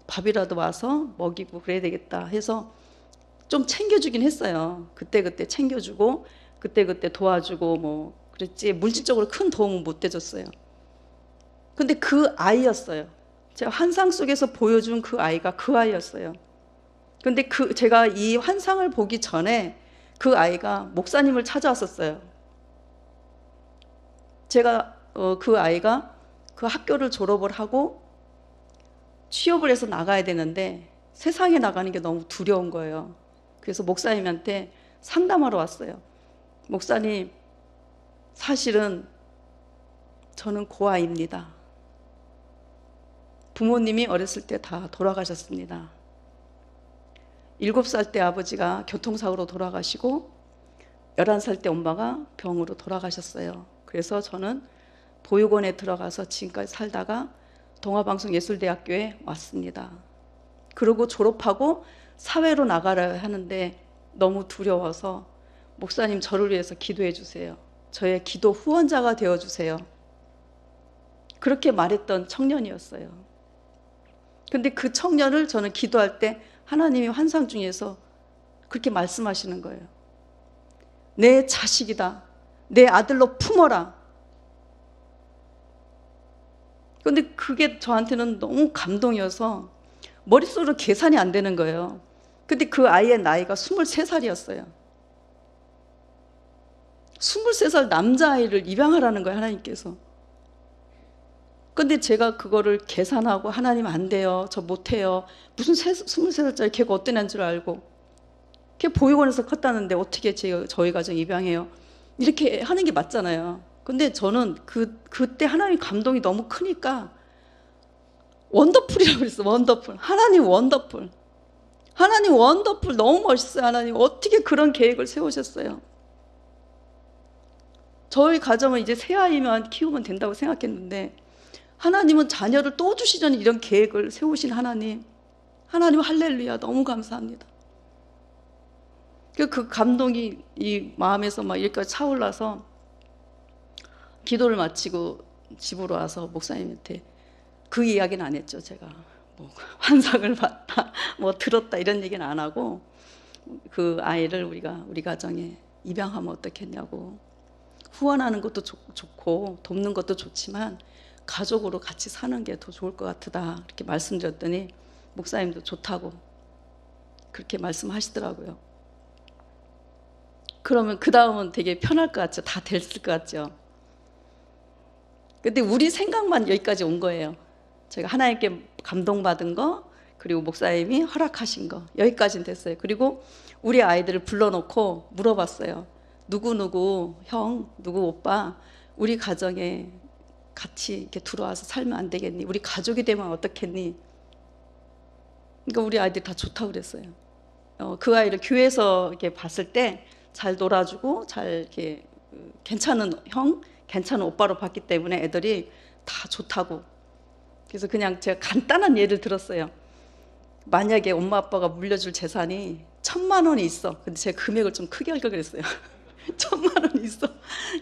S1: 밥이라도 와서 먹이고 그래야 되겠다 해서 좀 챙겨주긴 했어요. 그때그때 챙겨주고 그때그때 도와주고 뭐 그랬지 물질적으로 큰 도움은 못 돼줬어요. 근데 그 아이였어요. 제가 환상 속에서 보여준 그 아이가 그 아이였어요. 근데 제가 이 환상을 보기 전에 그 아이가 목사님을 찾아왔었어요. 제가 그 아이가 그 학교를 졸업을 하고 취업을 해서 나가야 되는데 세상에 나가는 게 너무 두려운 거예요. 그래서 목사님한테 상담하러 왔어요. 목사님, 사실은 저는 고아입니다. 부모님이 어렸을 때 다 돌아가셨습니다. 7살 때 아버지가 교통사고로 돌아가시고 11살 때 엄마가 병으로 돌아가셨어요. 그래서 저는 보육원에 들어가서 지금까지 살다가 동아방송예술대학교에 왔습니다. 그리고 졸업하고 사회로 나가려 하는데 너무 두려워서 목사님 저를 위해서 기도해 주세요. 저의 기도 후원자가 되어 주세요. 그렇게 말했던 청년이었어요. 근데 그 청년을 저는 기도할 때 하나님이 환상 중에서 그렇게 말씀하시는 거예요. 내 자식이다. 내 아들로 품어라. 근데 그게 저한테는 너무 감동이어서 머릿속으로 계산이 안 되는 거예요. 근데 그 아이의 나이가 23살이었어요. 23살 남자아이를 입양하라는 거예요, 하나님께서. 근데 제가 그거를 계산하고 하나님 안 돼요. 저 못해요. 무슨 23살짜리 걔가 어떤 애인 줄 알고. 걔 보육원에서 컸다는데 어떻게 저희 가정 입양해요. 이렇게 하는 게 맞잖아요. 근데 저는 그때 하나님 감동이 너무 크니까 원더풀이라고 그랬어. 원더풀. 하나님 원더풀. 하나님 원더풀 너무 멋있어요. 하나님 어떻게 그런 계획을 세우셨어요. 저희 가정은 이제 새 아이만 키우면 된다고 생각했는데 하나님은 자녀를 또 주시려는 이런 계획을 세우신 하나님 할렐루야 너무 감사합니다. 그 감동이 이 마음에서 막 여기까지 차올라서 기도를 마치고 집으로 와서 목사님한테 그 이야기는 안 했죠. 제가 뭐 환상을 봤다 뭐 들었다 이런 얘기는 안 하고 그 아이를 우리 가정에 입양하면 어떻겠냐고, 후원하는 것도 좋고 돕는 것도 좋지만 가족으로 같이 사는 게 더 좋을 것 같다 이렇게 말씀드렸더니 목사님도 좋다고 그렇게 말씀하시더라고요. 그러면 그 다음은 되게 편할 것 같죠. 다 됐을 것 같죠. 근데 우리 생각만 여기까지 온 거예요. 제가 하나님께 감동받은 거 그리고 목사님이 허락하신 거 여기까지는 됐어요. 그리고 우리 아이들을 불러놓고 물어봤어요. 누구누구 형, 누구 오빠 우리 가정에 같이 이렇게 들어와서 살면 안 되겠니? 우리 가족이 되면 어떻겠니? 그러니까 우리 아이들이 다 좋다고 그랬어요. 그 아이를 교회에서 이렇게 봤을 때 잘 놀아주고 잘 이렇게 괜찮은 형, 괜찮은 오빠로 봤기 때문에 애들이 다 좋다고. 그래서 그냥 제가 간단한 예를 들었어요. 만약에 엄마 아빠가 물려줄 재산이 1,000만 원이 있어. 근데 제가 금액을 좀 크게 할 걸 그랬어요. 1,000만 원이 있어.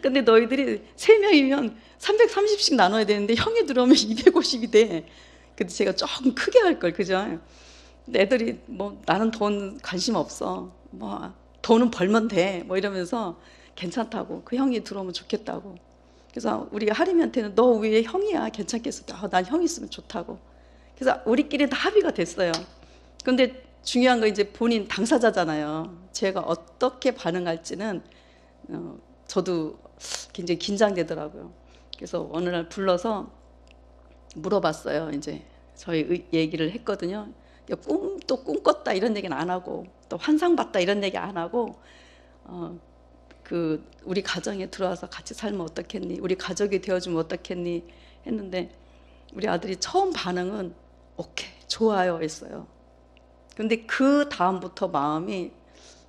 S1: 근데 너희들이 3명이면 330씩 나눠야 되는데 형이 들어오면 250이 돼. 근데 제가 조금 크게 할 걸, 그죠? 근데 애들이 뭐 나는 돈 관심 없어. 뭐 돈은 벌면 돼. 뭐 이러면서 괜찮다고. 그 형이 들어오면 좋겠다고. 그래서 우리 하림이한테는 너 위에 형이야. 괜찮겠어. 난 형 있으면 좋다고. 그래서 우리끼리 다 합의가 됐어요. 근데 중요한 건 이제 본인 당사자잖아요. 제가 어떻게 반응할지는 저도 굉장히 긴장되더라고요. 그래서 어느 날 불러서 물어봤어요. 이제 저희 얘기를 했거든요. 또 꿈 꿨다 이런 얘기는 안 하고, 또 환상 봤다 이런 얘기 안 하고, 우리 가정에 들어와서 같이 살면 어떻겠니? 우리 가족이 되어주면 어떻겠니? 했는데 우리 아들이 처음 반응은 오케이, 좋아요 했어요. 근데 그 다음부터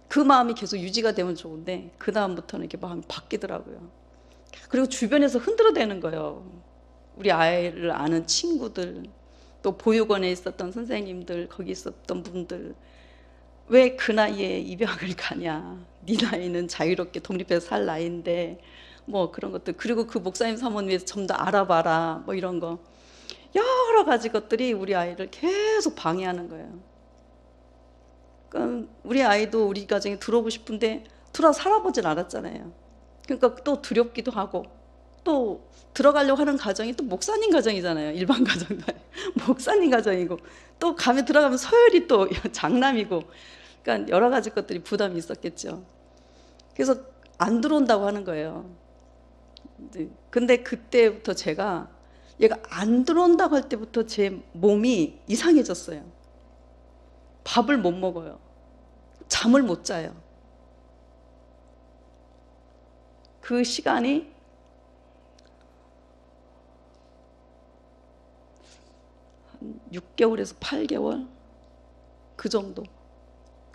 S1: 그 마음이 계속 유지가 되면 좋은데 그 다음부터는 이렇게 마음이 바뀌더라고요. 그리고 주변에서 흔들어대는 거예요. 우리 아이를 아는 친구들, 또 보육원에 있었던 선생님들, 거기 있었던 분들, 왜 그 나이에 입양을 가냐? 네 나이는 자유롭게 독립해서 살 나이인데, 뭐 그런 것들. 그리고 그 목사님 사모님에서 좀 더 알아봐라, 뭐 이런 거. 여러 가지 것들이 우리 아이를 계속 방해하는 거예요. 그러니까 우리 아이도 우리 가정에 들어오고 싶은데 들어와 살아보진 않았잖아요. 그러니까 또 두렵기도 하고, 또 들어가려고 하는 가정이 또 목사님 가정이잖아요. 일반 가정도 목사님 가정이고, 또 들어가면 서열이 또 장남이고, 그러니까 여러 가지 것들이 부담이 있었겠죠. 그래서 안 들어온다고 하는 거예요. 근데 그때부터 제가 얘가 안 들어온다고 할 때부터 제 몸이 이상해졌어요. 밥을 못 먹어요. 잠을 못 자요. 그 시간이 한 6개월에서 8개월 그 정도.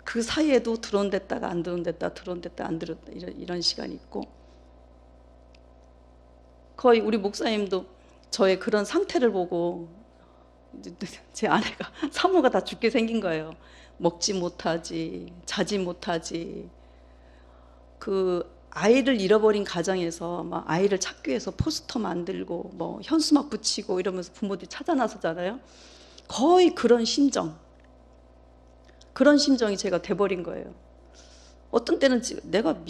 S1: 그 사이에도 들어온댔다가 안 들어온댔다, 들어온댔다 안 들어온댔다 이런 시간이 있고, 거의 우리 목사님도 저의 그런 상태를 보고 제 아내가 사모가 다 죽게 생긴 거예요. 먹지 못하지, 자지 못하지. 그 아이를 잃어버린 가정에서 막 아이를 찾기 위해서 포스터 만들고 뭐 현수막 붙이고 이러면서 부모들이 찾아 나서잖아요. 거의 그런 심정이 제가 돼버린 거예요. 어떤 때는 내가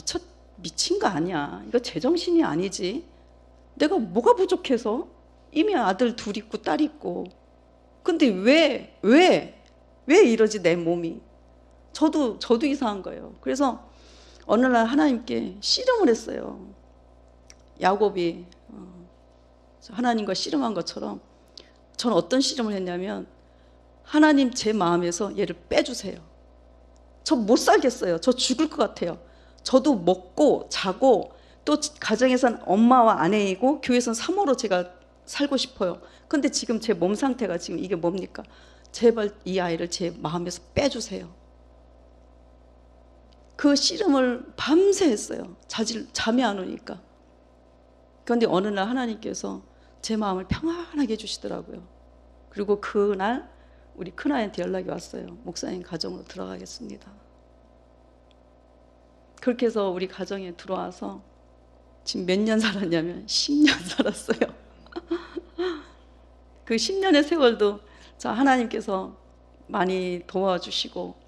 S1: 미친 거 아니야. 이거 제정신이 아니지. 내가 뭐가 부족해서? 이미 아들 둘 있고 딸 있고. 근데 왜 이러지 내 몸이? 저도 이상한 거예요. 그래서 어느 날 하나님께 씨름을 했어요. 야곱이 하나님과 씨름한 것처럼 저는 어떤 씨름을 했냐면, 하나님 제 마음에서 얘를 빼주세요. 저 못 살겠어요. 저 죽을 것 같아요. 저도 먹고 자고 또 가정에선 엄마와 아내이고 교회에선 사모로 제가 살고 싶어요. 근데 지금 제 몸 상태가 지금 이게 뭡니까? 제발 이 아이를 제 마음에서 빼주세요. 그 씨름을 밤새 했어요. 잠이 안 오니까. 그런데 어느 날 하나님께서 제 마음을 평안하게 해주시더라고요. 그리고 그날 우리 큰아이한테 연락이 왔어요. 목사님 가정으로 들어가겠습니다. 그렇게 해서 우리 가정에 들어와서 지금 몇 년 살았냐면 10년 살았어요. 그 10년의 세월도 하나님께서 많이 도와주시고,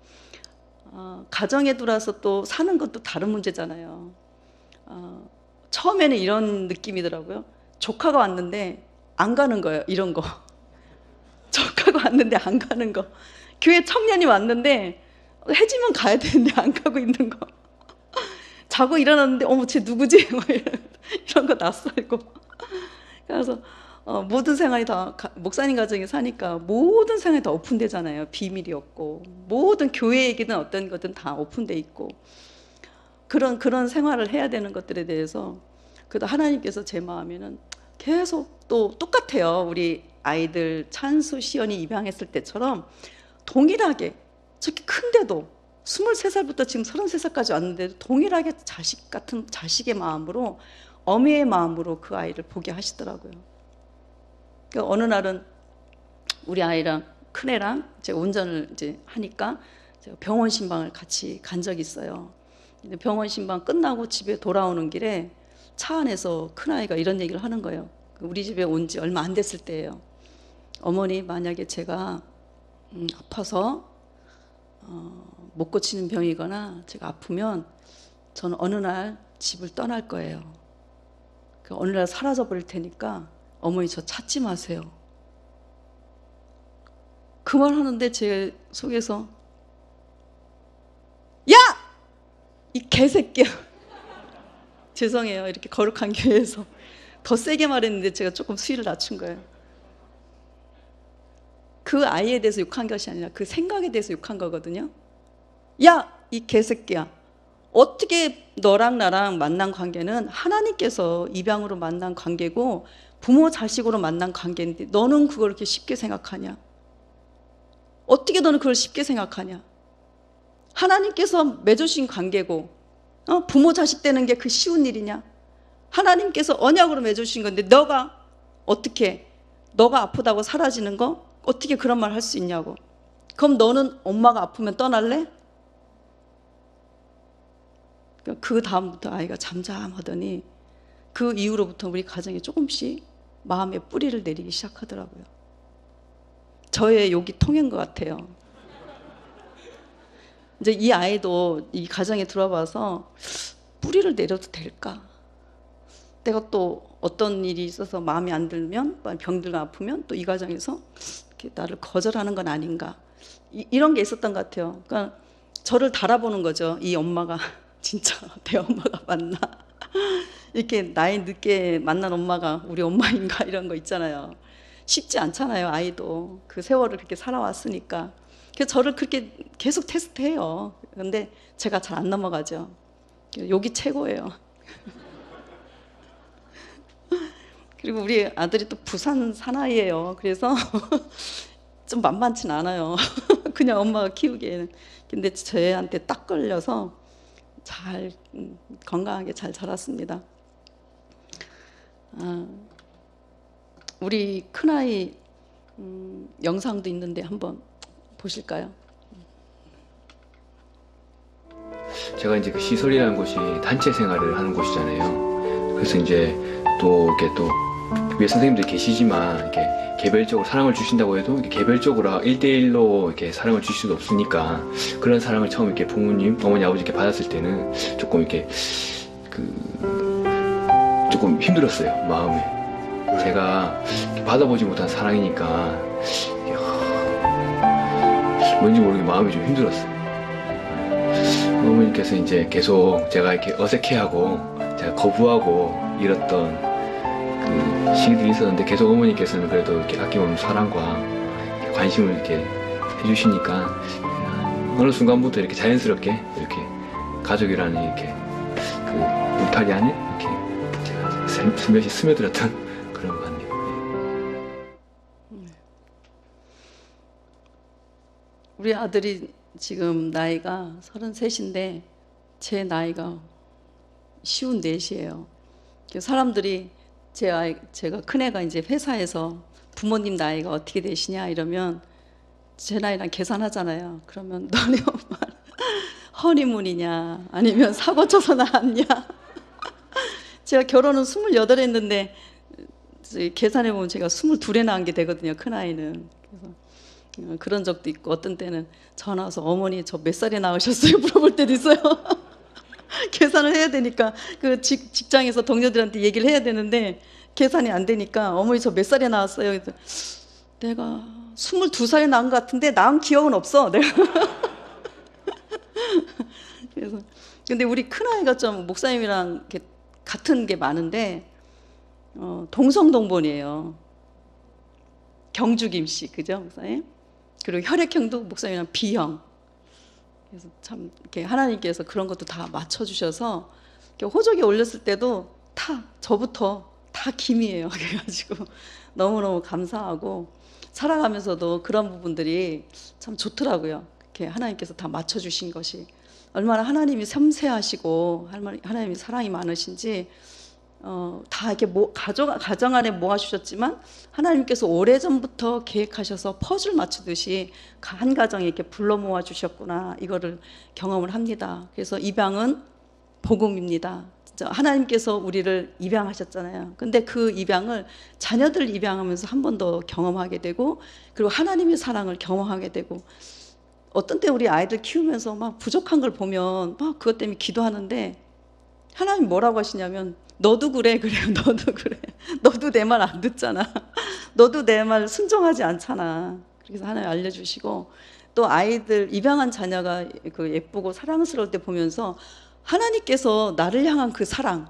S1: 가정에 들어와서 또 사는 것도 다른 문제잖아요. 처음에는 이런 느낌이더라고요. 조카가 왔는데 안 가는 거예요. 이런 거. 조카가 왔는데 안 가는 거. 교회 청년이 왔는데 해지면 가야 되는데 안 가고 있는 거. 자고 일어났는데 어머 쟤 누구지? 이런 거 낯설고. 그래서 모든 생활이 다 목사님 가정에 사니까 모든 생활이 다 오픈되잖아요. 비밀이 없고, 모든 교회 얘기든 어떤 것든 다 오픈돼 있고, 그런 생활을 해야 되는 것들에 대해서 그래도 하나님께서 제 마음에는 계속 또 똑같아요. 우리 아이들 찬수, 시연이 입양했을 때처럼 동일하게 저렇게 큰데도 23살부터 지금 33살까지 왔는데도 동일하게 자식 같은 자식의 마음으로, 어미의 마음으로 그 아이를 보게 하시더라고요. 그러니까 어느 날은 우리 아이랑 큰애랑 제가 운전을 이제 하니까 제가 병원 신방을 같이 간 적이 있어요. 근데 병원 신방 끝나고 집에 돌아오는 길에 차 안에서 큰아이가 이런 얘기를 하는 거예요. 우리 집에 온 지 얼마 안 됐을 때예요. 어머니, 만약에 제가 아파서 못 고치는 병이거나 제가 아프면 저는 어느 날 집을 떠날 거예요. 어느 날 사라져 버릴 테니까 어머니 저 찾지 마세요. 그 말 하는데 제 속에서 야! 이 개새끼야. 죄송해요. 이렇게 거룩한 교회에서 더 세게 말했는데 제가 조금 수위를 낮춘 거예요. 그 아이에 대해서 욕한 것이 아니라 그 생각에 대해서 욕한 거거든요. 야! 이 개새끼야. 어떻게 너랑 나랑 만난 관계는 하나님께서 입양으로 만난 관계고 부모 자식으로 만난 관계인데 너는 그걸 이렇게 쉽게 생각하냐? 어떻게 너는 그걸 쉽게 생각하냐? 하나님께서 맺으신 관계고 부모 자식 되는 게 그 쉬운 일이냐? 하나님께서 언약으로 맺으신 건데 너가 어떻게, 너가 아프다고 사라지는 거 어떻게 그런 말 할 수 있냐고. 그럼 너는 엄마가 아프면 떠날래? 그 다음부터 아이가 잠잠하더니 그 이후로부터 우리 가정에 조금씩 마음의 뿌리를 내리기 시작하더라고요. 저의 욕이 통한 것 같아요. 이제 이 아이도 이 가정에 들어와서 뿌리를 내려도 될까? 내가 또 어떤 일이 있어서 마음에 안 들면, 병들고 아프면 또 이 가정에서 이렇게 나를 거절하는 건 아닌가? 이런 게 있었던 것 같아요. 그러니까 저를 달아보는 거죠. 이 엄마가 진짜 내 엄마가 맞나? 이렇게 나이 늦게 만난 엄마가 우리 엄마인가? 이런 거 있잖아요. 쉽지 않잖아요. 아이도 그 세월을 그렇게 살아왔으니까. 그래서 저를 그렇게 계속 테스트해요. 근데 제가 잘 안 넘어가죠. 욕이 최고예요. 그리고 우리 아들이 또 부산 사나이예요. 그래서 좀 만만치 않아요. 그냥 엄마가 키우기에는. 근데 저희한테 딱 걸려서 잘 건강하게 잘 자랐습니다. 우리 큰아이 영상도 있는데 한번 보실까요?
S3: 제가 이제 그 시설이라는 곳이 단체 생활을 하는 곳이잖아요. 그래서 이제 또 이렇게 또 위에 선생님들이 계시지만 이렇게 개별적으로 사랑을 주신다고 해도 이렇게 개별적으로 1대1로 이렇게 사랑을 주실 수도 없으니까 그런 사랑을 처음 이렇게 부모님, 어머니, 아버지 이렇게 받았을 때는 조금 이렇게 조금 힘들었어요, 마음에. 제가 받아보지 못한 사랑이니까 뭔지 모르게 마음이 좀 힘들었어요. 어머니께서 이제 계속 제가 이렇게 어색해하고 제가 거부하고 이랬던 그 시기들이 있었는데 계속 어머니께서는 그래도 이렇게 아낌없는 사랑과 관심을 이렇게 해주시니까 어느 순간부터 이렇게 자연스럽게 이렇게 가족이라는 이렇게 그 울타리 안에 이렇게 제가 스며시 스며들었던 그런 것 같네요.
S1: 우리 아들이 지금 나이가 33인데 제 나이가 54이에요. 사람들이 제가 큰애가 이제 회사에서 부모님 나이가 어떻게 되시냐 이러면 제 나이랑 계산하잖아요. 그러면 너네 엄마 허니문이냐 아니면 사고 쳐서 낳았냐. 제가 결혼은 28 했는데 계산해보면 제가 22에 낳은 게 되거든요. 큰아이는. 그래서 그런 적도 있고 어떤 때는 전화 와서 어머니 저 몇 살에 낳으셨어요? 물어볼 때도 있어요. 계산을 해야 되니까 그 직장에서 동료들한테 얘기를 해야 되는데 계산이 안 되니까 어머니 저 몇 살에 낳았어요? 그래서 내가 22살에 낳은 것 같은데 낳은 기억은 없어. 내가. 그래서 근데 우리 큰아이가 좀 목사님이랑 이렇게 같은 게 많은데 동성동본이에요. 경주김 씨, 그죠, 목사님? 그리고 혈액형도 목사님이랑 B형. 그래서 참 이렇게 하나님께서 그런 것도 다 맞춰주셔서 호적에 올렸을 때도 다 저부터 다 김이에요. 그래가지고 너무너무 감사하고 살아가면서도 그런 부분들이 참 좋더라고요. 이렇게 하나님께서 다 맞춰주신 것이 얼마나 하나님이 섬세하시고 하나님이 사랑이 많으신지 다 이렇게 가정 안에 모아주셨지만 하나님께서 오래전부터 계획하셔서 퍼즐 맞추듯이 한 가정에 이렇게 불러 모아주셨구나, 이거를 경험을 합니다. 그래서 입양은 복음입니다. 진짜 하나님께서 우리를 입양하셨잖아요. 근데 그 입양을 자녀들 입양하면서 한 번 더 경험하게 되고, 그리고 하나님의 사랑을 경험하게 되고, 어떤 때 우리 아이들 키우면서 막 부족한 걸 보면 막 그것 때문에 기도하는데 하나님 뭐라고 하시냐면, 너도 그래. 그래요. 너도 그래. 너도 내 말 안 듣잖아. 너도 내 말 순종하지 않잖아. 그래서 하나님 알려주시고, 또 아이들 입양한 자녀가 그 예쁘고 사랑스러울 때 보면서 하나님께서 나를 향한 그 사랑,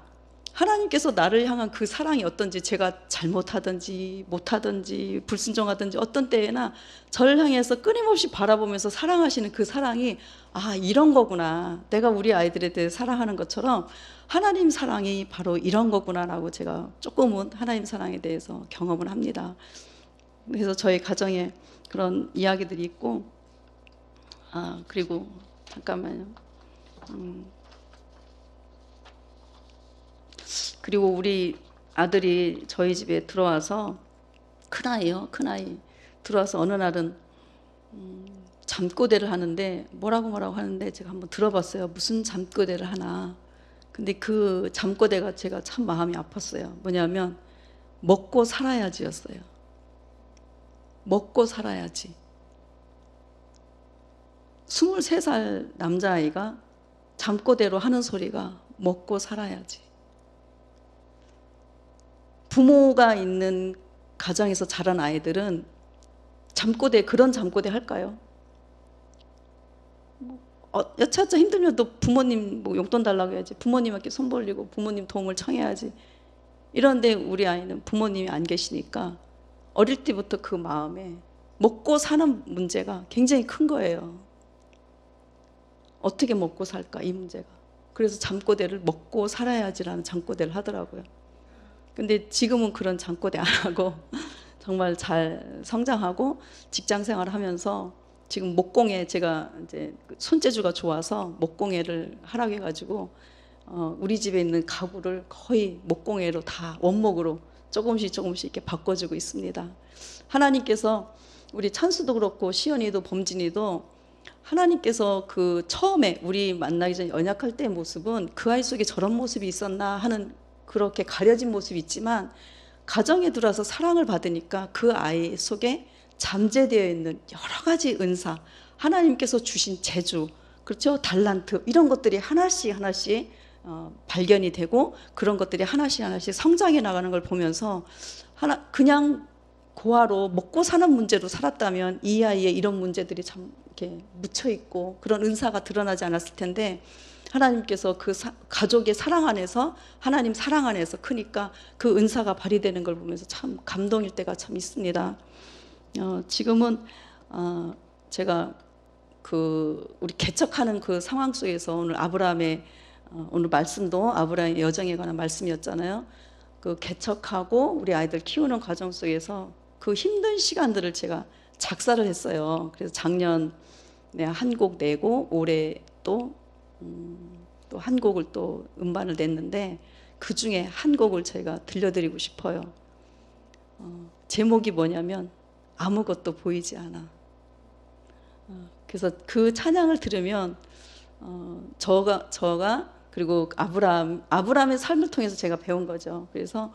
S1: 하나님께서 나를 향한 그 사랑이 어떤지, 제가 잘못하든지 못하든지 불순종하든지 어떤 때에나 저를 향해서 끊임없이 바라보면서 사랑하시는 그 사랑이, 아, 이런 거구나, 내가 우리 아이들에 대해 사랑하는 것처럼 하나님 사랑이 바로 이런 거구나라고 제가 조금은 하나님 사랑에 대해서 경험을 합니다. 그래서 저희 가정에 그런 이야기들이 있고, 그리고 잠깐만요. 그리고 우리 아들이 저희 집에 들어와서, 큰아이요, 큰아이 들어와서 어느 날은 잠꼬대를 하는데, 뭐라고 하는데 제가 한번 들어봤어요. 무슨 잠꼬대를 하나. 근데 그 잠꼬대가 제가 참 마음이 아팠어요. 뭐냐면 먹고 살아야지였어요. 먹고 살아야지. 23살 남자아이가 잠꼬대로 하는 소리가 먹고 살아야지. 부모가 있는 가정에서 자란 아이들은 그런 잠꼬대 할까요? 여차저차 힘들면 또 부모님 용돈 달라고 해야지, 부모님께 손 벌리고 부모님 도움을 청해야지. 이런데 우리 아이는 부모님이 안 계시니까 어릴 때부터 그 마음에 먹고 사는 문제가 굉장히 큰 거예요. 어떻게 먹고 살까, 이 문제가. 그래서 잠꼬대를 먹고 살아야지라는 잠꼬대를 하더라고요. 근데 지금은 그런 잠꼬대 안 하고 정말 잘 성장하고 직장 생활을 하면서, 지금 목공예, 제가 이제 손재주가 좋아서 목공예를 하라고 해가지고 우리 집에 있는 가구를 거의 목공예로 다 원목으로 조금씩 이렇게 바꿔주고 있습니다. 하나님께서 우리 찬수도 그렇고 시연이도 범진이도, 하나님께서 그 처음에 우리 만나기 전에 연약할 때의 모습은 그 아이 속에 저런 모습이 있었나 하는, 그렇게 가려진 모습이 있지만 가정에 들어와서 사랑을 받으니까 그 아이 속에 잠재되어 있는 여러 가지 은사, 하나님께서 주신 재주, 그렇죠, 달란트, 이런 것들이 하나씩 발견이 되고, 그런 것들이 하나씩 성장해 나가는 걸 보면서, 그냥 고아로 먹고 사는 문제로 살았다면 이 아이의 이런 문제들이 참 이렇게 묻혀 있고 그런 은사가 드러나지 않았을 텐데, 하나님께서 그 가족의 사랑 안에서, 하나님 사랑 안에서 크니까 그 은사가 발휘되는 걸 보면서 참 감동일 때가 참 있습니다. 지금은 제가 우리 개척하는 그 상황 속에서 오늘 아브라함의 오늘 말씀도 아브라함의 여정에 관한 말씀이었잖아요. 그 개척하고 우리 아이들 키우는 과정 속에서 그 힘든 시간들을 제가 작사를 했어요. 그래서 작년 한 곡 내고 올해 또 한 곡을 또 음반을 냈는데, 그 중에 한 곡을 제가 들려드리고 싶어요. 제목이 뭐냐면 아무것도 보이지 않아. 그래서 그 찬양을 들으면 저가 그리고 아브라함의 삶을 통해서 제가 배운 거죠. 그래서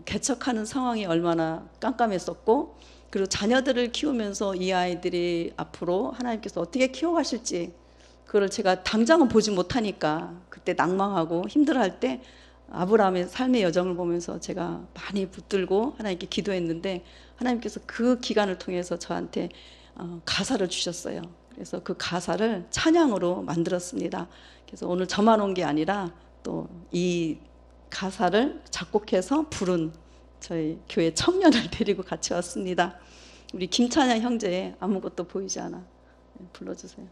S1: 개척하는 상황이 얼마나 깜깜했었고, 그리고 자녀들을 키우면서 이 아이들이 앞으로 하나님께서 어떻게 키워가실지, 그걸 제가 당장은 보지 못하니까 그때 낭망하고 힘들어할 때 아브라함의 삶의 여정을 보면서 제가 많이 붙들고 하나님께 기도했는데, 하나님께서 그 기간을 통해서 저한테 가사를 주셨어요. 그래서 그 가사를 찬양으로 만들었습니다. 그래서 오늘 저만 온 게 아니라 또 이 가사를 작곡해서 부른 저희 교회 청년을 데리고 같이 왔습니다. 우리 김찬양 형제의 아무것도 보이지 않아 불러주세요.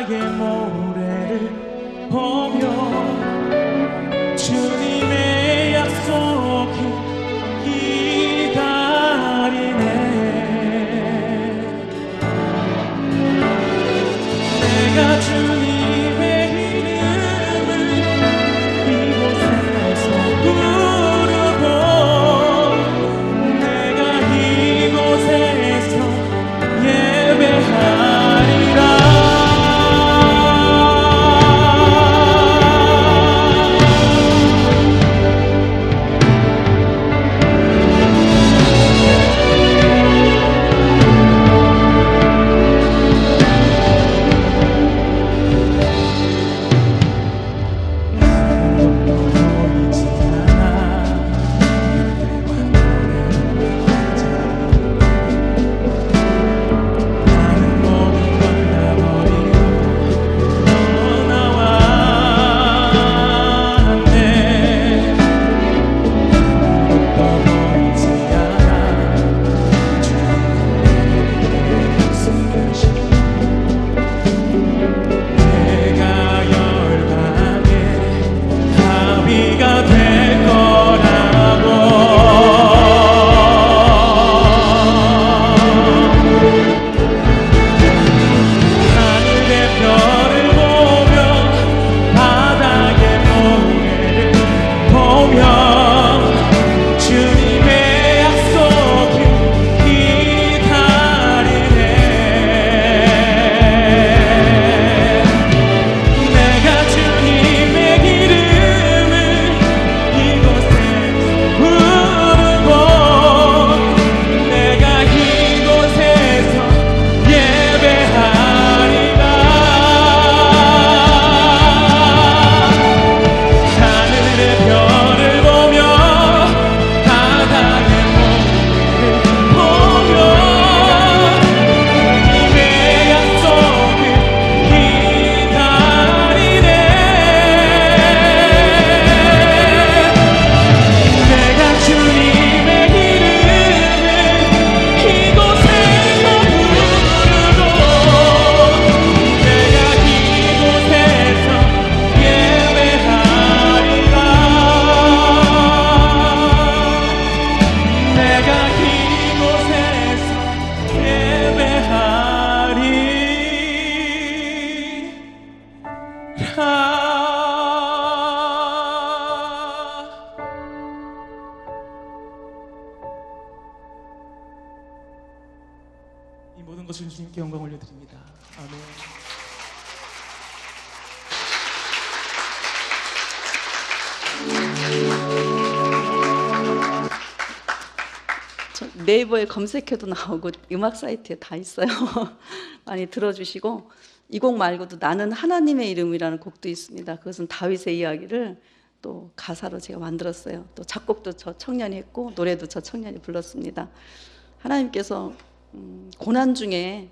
S5: 바다의 모래를 보며 주님의 약속이 기다리네. 내가 주님의 이름을 이곳에서 부르고 내가 이곳에서 예배하리라. 이 모든 것을 주님께 영광 올려드립니다. 아멘.
S1: 저 네이버에 검색해도 나오고 음악 사이트에 다 있어요. 많이 들어주시고 이 곡 말고도 나는 하나님의 이름이라는 곡도 있습니다. 그것은 다윗의 이야기를 또 가사로 제가 만들었어요. 또 작곡도 저 청년이 했고 노래도 저 청년이 불렀습니다. 하나님께서 고난 중에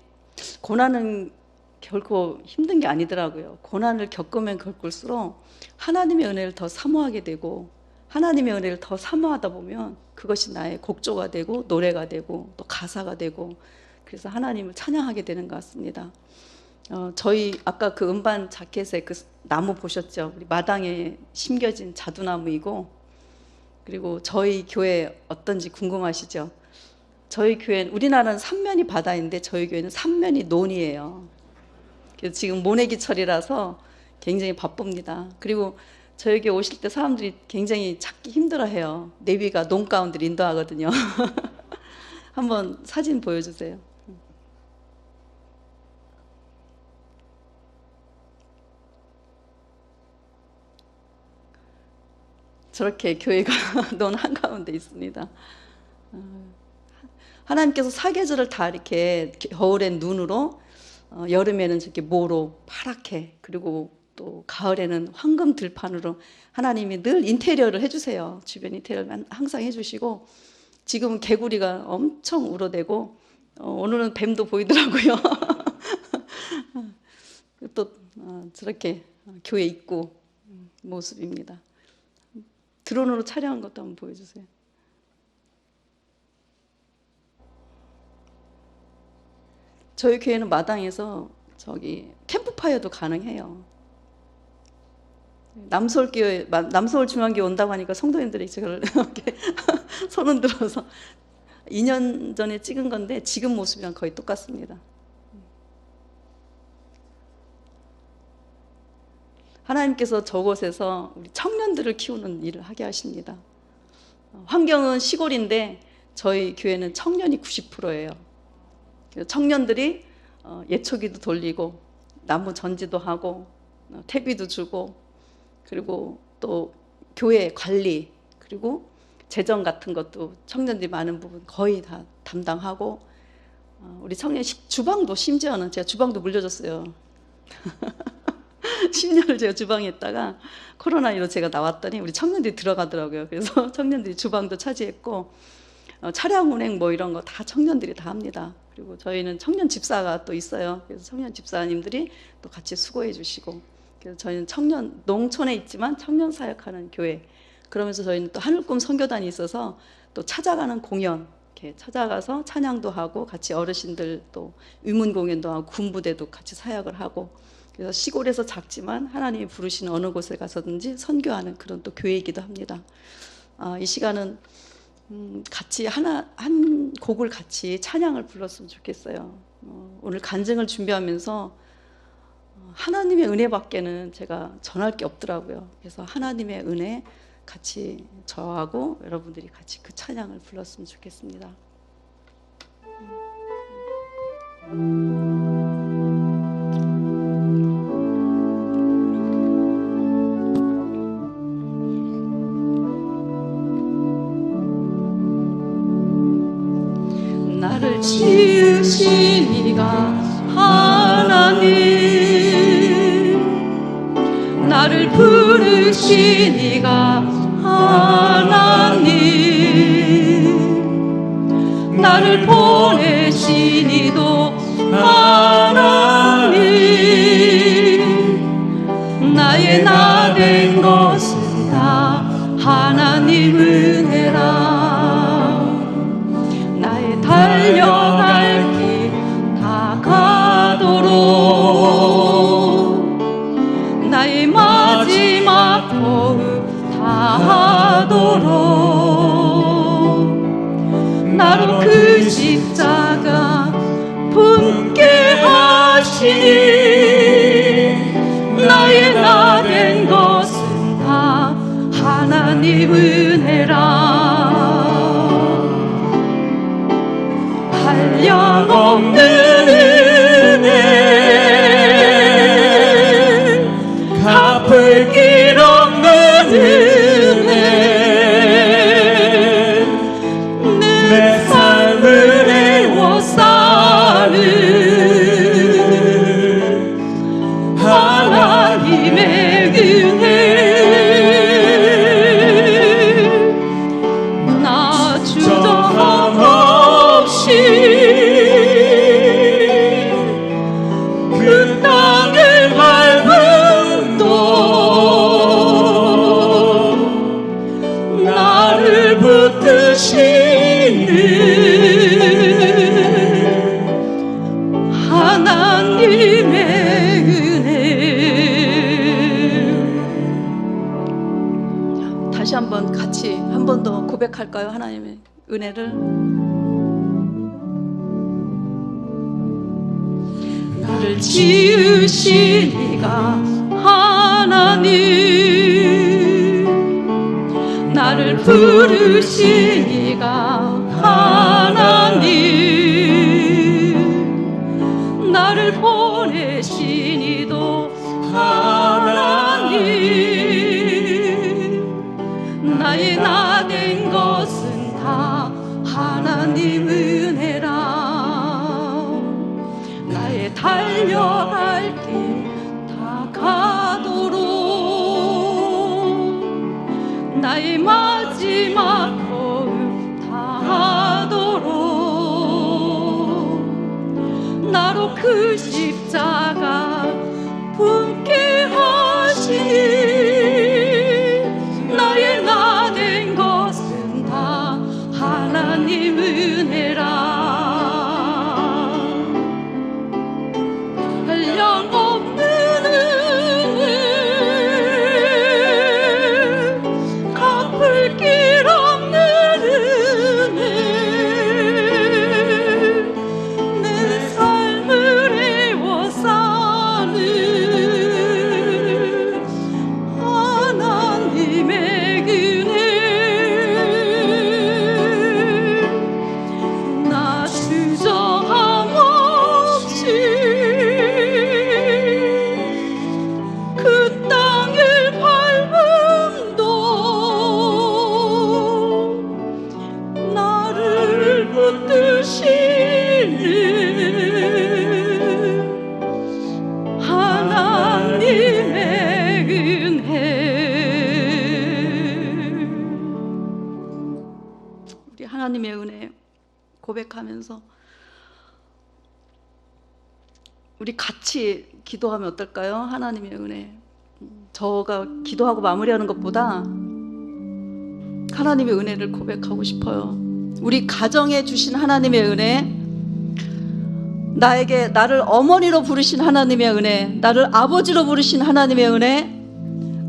S1: 고난은 결코 힘든 게 아니더라고요. 고난을 겪으면 겪을수록 하나님의 은혜를 더 사모하게 되고 하나님의 은혜를 더 사모하다 보면 그것이 나의 곡조가 되고 노래가 되고 또 가사가 되고 그래서 하나님을 찬양하게 되는 것 같습니다. 저희 아까 그 음반 자켓에 그 나무 보셨죠? 우리 마당에 심겨진 자두나무이고 그리고 저희 교회 어떤지 궁금하시죠? 저희 교회는 우리나라는 3면이 바다인데 저희 교회는 3면이 논이에요. 그래서 지금 모내기철이라서 굉장히 바쁩니다. 그리고 저에게 오실 때 사람들이 굉장히 찾기 힘들어해요. 내비가 논 가운데를 인도하거든요. 한번 사진 보여주세요. 저렇게 교회가 논 한가운데 있습니다. 하나님께서 사계절을 다 이렇게 겨울엔 눈으로 여름에는 저렇게 모로 파랗게 그리고 또 가을에는 황금 들판으로 하나님이 늘 인테리어를 해주세요. 주변 인테리어를 항상 해주시고 지금은 개구리가 엄청 울어대고 오늘은 뱀도 보이더라고요. 또 저렇게 교회 입구 모습입니다. 드론으로 촬영한 것도 한번 보여주세요. 저희 교회는 마당에서 저기 캠프파이어 아파해도 가능해요. 남서울 중앙교회 온다고 하니까 성도님들이 저를 이렇게 손을 들어서 2년 전에 찍은 건데 지금 모습이랑 거의 똑같습니다. 하나님께서 저곳에서 우리 청년들을 키우는 일을 하게 하십니다. 환경은 시골인데 저희 교회는 청년이 90%예요. 청년들이 예초기도 돌리고 나무 전지도 하고 퇴비도 주고 그리고 또 교회 관리 그리고 재정 같은 것도 청년들이 많은 부분 거의 다 담당하고 우리 청년 주방도 심지어는 제가 주방도 물려줬어요. 10년을 제가 주방에 있다가 코로나19로 제가 나왔더니 우리 청년들이 들어가더라고요. 그래서 청년들이 주방도 차지했고 차량 운행 뭐 이런 거 다 청년들이 다 합니다. 그리고 저희는 청년 집사가 또 있어요. 그래서 청년 집사님들이 또 같이 수고해 주시고 그래서 저희는 청년 농촌에 있지만 청년 사역하는 교회 그러면서 저희는 또 하늘꿈 선교단이 있어서 또 찾아가는 공연 이렇게 찾아가서 찬양도 하고 같이 어르신들 또 위문 공연도 하고 군부대도 같이 사역을 하고 그래서 시골에서 작지만 하나님이 부르시는 어느 곳에 가서든지 선교하는 그런 또 교회이기도 합니다. 이 시간은 같이 한 곡을 같이 찬양을 불렀으면 좋겠어요. 오늘 간증을 준비하면서 하나님의 은혜밖에는 제가 전할 게 없더라고요. 그래서 하나님의 은혜 같이 저하고 여러분들이 같이 그 찬양을 불렀으면 좋겠습니다. 나를 지으신 이가 하나님 나를 부르신 이가 하나님 나를 보내신 이도 하나님 나의 나 된 것은 다 하나님 은혜라 나의 달려갈 길 다 가도록 나의 마지막 호흡 다 하도록 나로 그 십자가 품게 하시니 나의 나 된 것은 다 하나님 은혜라 한량없는 은혜 갚을 길 없는 은혜 내 삶을 애워싸는 하나님의 은혜 나 주저함 없이 그 땅을 밟은 또 나를 붙드시는 하나님의 은혜 다시 한번 같이 한 번 더 고백할까요? 하나님의 은혜를 나를 지으신 이가 하나님 나를 부르신 이가 하나님 나를 보내신 이도 하나님 나의 나 된 것은 다 하나님 은혜라 나의 달려갈 길 다 가도록 나의 마지막 호흡 다 하도록 나로 그 십자가 품게 하시니 나의 나 된 것은 다 하나님 은혜라 한량없는 고백하면서 우리 같이 기도하면 어떨까요? 하나님의 은혜. 저가 기도하고 마무리하는 것보다 하나님의 은혜를 고백하고 싶어요. 우리 가정에 주신 하나님의 은혜, 나를 어머니로 부르신 하나님의 은혜, 나를 아버지로 부르신 하나님의 은혜,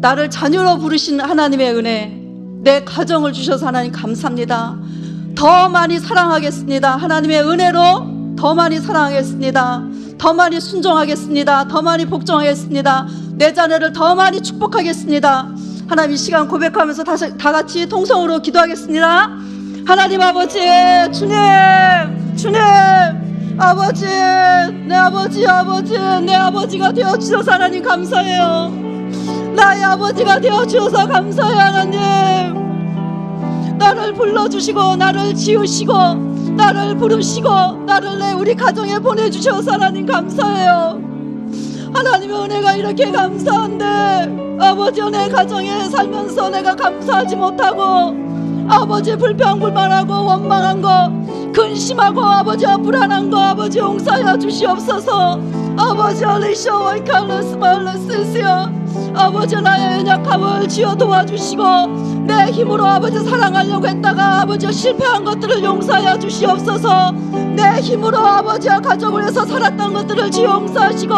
S1: 나를 자녀로 부르신 하나님의 은혜, 내 가정을 주셔서 하나님 감사합니다. 더 많이 사랑하겠습니다. 하나님의 은혜로 더 많이 사랑하겠습니다. 더 많이 순종하겠습니다. 더 많이 복종하겠습니다. 내 자녀를 더 많이 축복하겠습니다. 하나님, 이 시간 고백하면서 다 같이 통성으로 기도하겠습니다. 하나님 아버지, 주님, 아버지, 내 아버지가 되어주셔서 하나님 감사해요. 나의 아버지가 되어주셔서 감사해요. 하나님, 나를 불러주시고 나를 지으시고 나를 부르시고 나를 우리 가정에 보내주셔서 하나님 감사해요. 하나님의 은혜가 이렇게 감사한데 아버지, 내 가정에 살면서 내가 감사하지 못하고 아버지 불평불만하고 원망한 거, 근심하고 아버지 불안한 거 아버지 용서하여 주시옵소서. 아버지 알리셔 와이칼레스 말레스시여, 아버지 나의 연약함을 지어 도와주시고 내 힘으로 아버지 사랑하려고 했다가 아버지 실패한 것들을 용서하여 주시옵소서. 내 힘으로 아버지와 가정을 해서 살았던 것들을 주여 용서하시고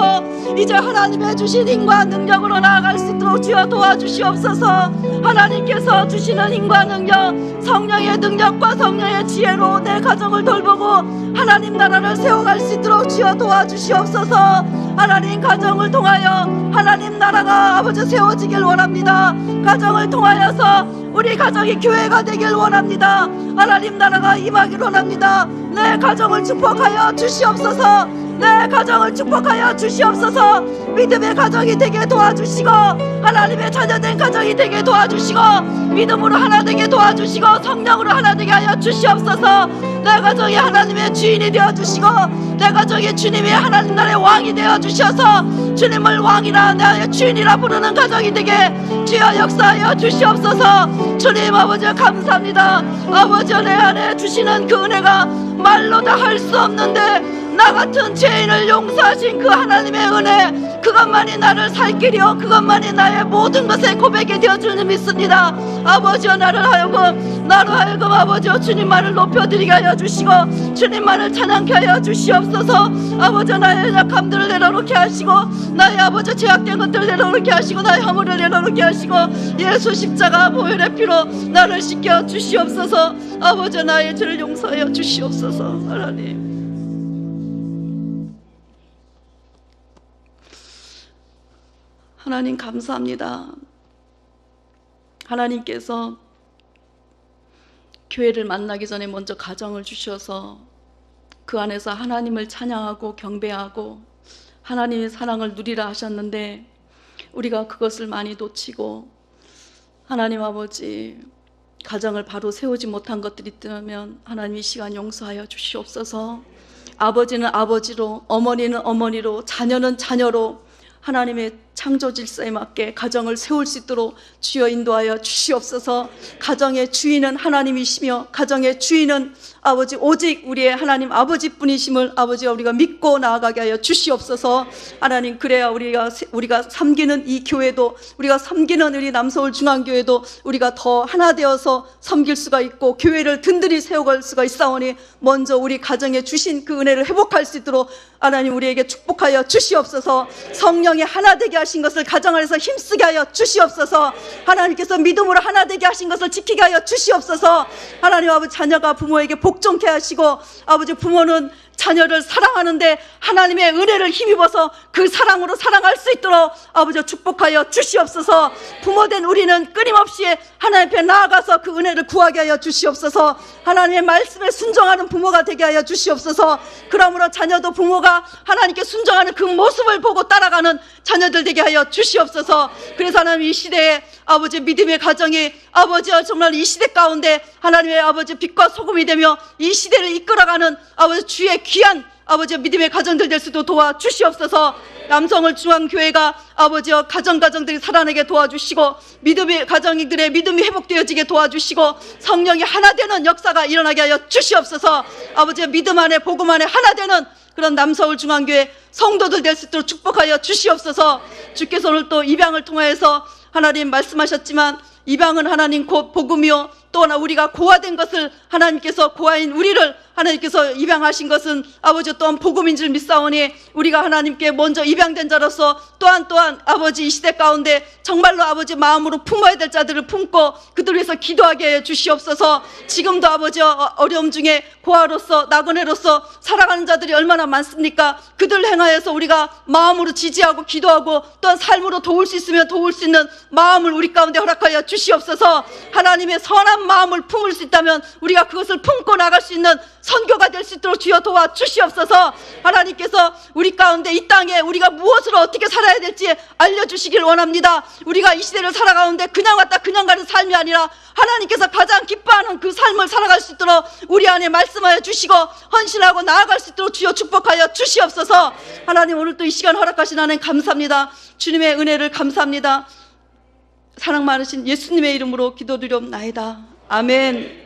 S1: 이제 하나님의 주신 힘과 능력으로 나아갈 수 있도록 주여 도와주시옵소서. 하나님께서 주시는 힘과 능력, 성령의 능력과 성령의 지혜로 내 가정을 돌보고 하나님 나라를 세워갈 수 있도록 주여 도와주시옵소서. 하나님, 가정을 통하여 하나님 나라가 아버지 세워지길 원합니다. 가정을 통하여서 우리 가정이 교회가 되길 원합니다. 하나님 나라가 임하길 원합니다. 내 가정을 축복하여 주시옵소서. 내 가정을 축복하여 주시옵소서. 믿음의 가정이 되게 도와주시고 하나님의 자녀된 가정이 되게 도와주시고 믿음으로 하나 되게 도와주시고 성령으로 하나 되게 하여 주시옵소서. 내 가정이 하나님의 주인이 되어주시고 내 가정이 주님이 하나님 나라의 왕이 되어주셔서 주님을 왕이라 나의 주인이라 부르는 가정이 되게 주여 역사하여 주시옵소서. 주님 아버지 감사합니다. 아버지, 내 안에 주시는 그 은혜가 말로 다 할 수 없는데 나 같은 죄인을 용서하신 그 하나님의 은혜, 그것만이 나를 살 길이요 그것만이 나의 모든 것의 고백이 되어주는 줄 믿습니다. 아버지여, 나로 하여금 아버지여 주님만을 높여드리게 하여 주시고 주님만을 찬양케 하여 주시옵소서. 아버지여, 나의 연약함들을 내려놓게 하시고 나의 아버지 죄악된 것들을 내려놓게 하시고 나의 허물을 내려놓게 하시고 예수 십자가 보혈의 피로 나를 씻겨 주시옵소서. 아버지여, 나의 죄를 용서하여 주시옵소서. 하나님 감사합니다. 하나님께서 교회를 만나기 전에 먼저 가정을 주셔서 그 안에서 하나님을 찬양하고 경배하고 하나님의 사랑을 누리라 하셨는데 우리가 그것을 많이 놓치고 하나님 아버지 가정을 바로 세우지 못한 것들이 있다면 하나님 이 시간 용서하여 주시옵소서. 아버지는 아버지로, 어머니는 어머니로, 자녀는 자녀로 하나님의 창조 질서에 맞게 가정을 세울 수 있도록 주여 인도하여 주시옵소서. 가정의 주인은 하나님이시며 가정의 주인은 아버지 오직 우리의 하나님 아버지뿐이심을 아버지가 우리가 믿고 나아가게 하여 주시옵소서. 하나님, 그래야 우리가 섬기는 이 교회도, 우리가 섬기는 우리 남서울 중앙교회도 우리가 더 하나 되어서 섬길 수가 있고 교회를 든든히 세워갈 수가 있사오니 먼저 우리 가정에 주신 그 은혜를 회복할 수 있도록 하나님 우리에게 축복하여 주시옵소서. 성령이 하나 되게 하신 것을 가정 안에서 힘쓰게 하여 주시옵소서. 하나님께서 믿음으로 하나 되게 하신 것을 지키게 하여 주시옵소서. 하나님 아버지, 자녀가 부모에게 복종케 하시고 아버지 부모는 자녀를 사랑하는데 하나님의 은혜를 힘입어서 그 사랑으로 사랑할 수 있도록 아버지 축복하여 주시옵소서. 부모된 우리는 끊임없이 하나님 앞에 나아가서 그 은혜를 구하게 하여 주시옵소서. 하나님의 말씀에 순종하는 부모가 되게 하여 주시옵소서. 그러므로 자녀도 부모가 하나님께 순종하는 그 모습을 보고 따라가는 자녀들 되게 하여 주시옵소서. 그래서 하나님 이 시대에 아버지 믿음의 가정이 아버지와 정말 이 시대 가운데 하나님의 아버지 빛과 소금이 되며 이 시대를 이끌어가는 아버지 주의 귀한 아버지 믿음의 가정들 될 수도 도와주시옵소서. 남성을 중앙교회가 아버지여 가정들이 살아나게 도와주시고 믿음의 가정들의 믿음이 회복되어지게 도와주시고 성령이 하나 되는 역사가 일어나게 하여 주시옵소서. 아버지여 믿음 안에 복음 안에 하나 되는 그런 남서울 중앙교회 성도들 될 수 있도록 축복하여 주시옵소서. 주께서 오늘 또 입양을 통하여서 하나님 말씀하셨지만 입양은 하나님 곧 복음이요 또 하나 우리가 고아된 것을 하나님께서 고아인 우리를 하나님께서 입양하신 것은 아버지 또한 복음인 줄 믿사오니 우리가 하나님께 먼저 입양된 자로서 또한 아버지 이 시대 가운데 정말로 아버지 마음으로 품어야 될 자들을 품고 그들을 위해서 기도하게 해 주시옵소서. 지금도 아버지 어려움 중에 고아로서 나그네로서 살아가는 자들이 얼마나 많습니까? 그들 행하여서 우리가 마음으로 지지하고 기도하고 또한 삶으로 도울 수 있으면 도울 수 있는 마음을 우리 가운데 허락하여 주시옵소서. 하나님의 선한 마음을 품을 수 있다면 우리가 그것을 품고 나갈 수 있는 선교가 될 수 있도록 주여 도와주시옵소서. 하나님께서 우리 가운데 이 땅에 우리가 무엇으로 어떻게 살아야 될지 알려주시길 원합니다. 우리가 이 시대를 살아가는데 그냥 왔다 그냥 가는 삶이 아니라 하나님께서 가장 기뻐하는 그 삶을 살아갈 수 있도록 우리 안에 말씀하여 주시고 헌신하고 나아갈 수 있도록 주여 축복하여 주시옵소서. 하나님 오늘 또 이 시간 허락하신 하나님 감사합니다. 주님의 은혜를 감사합니다. 사랑 많으신 예수님의 이름으로 기도드리옵나이다. 아멘.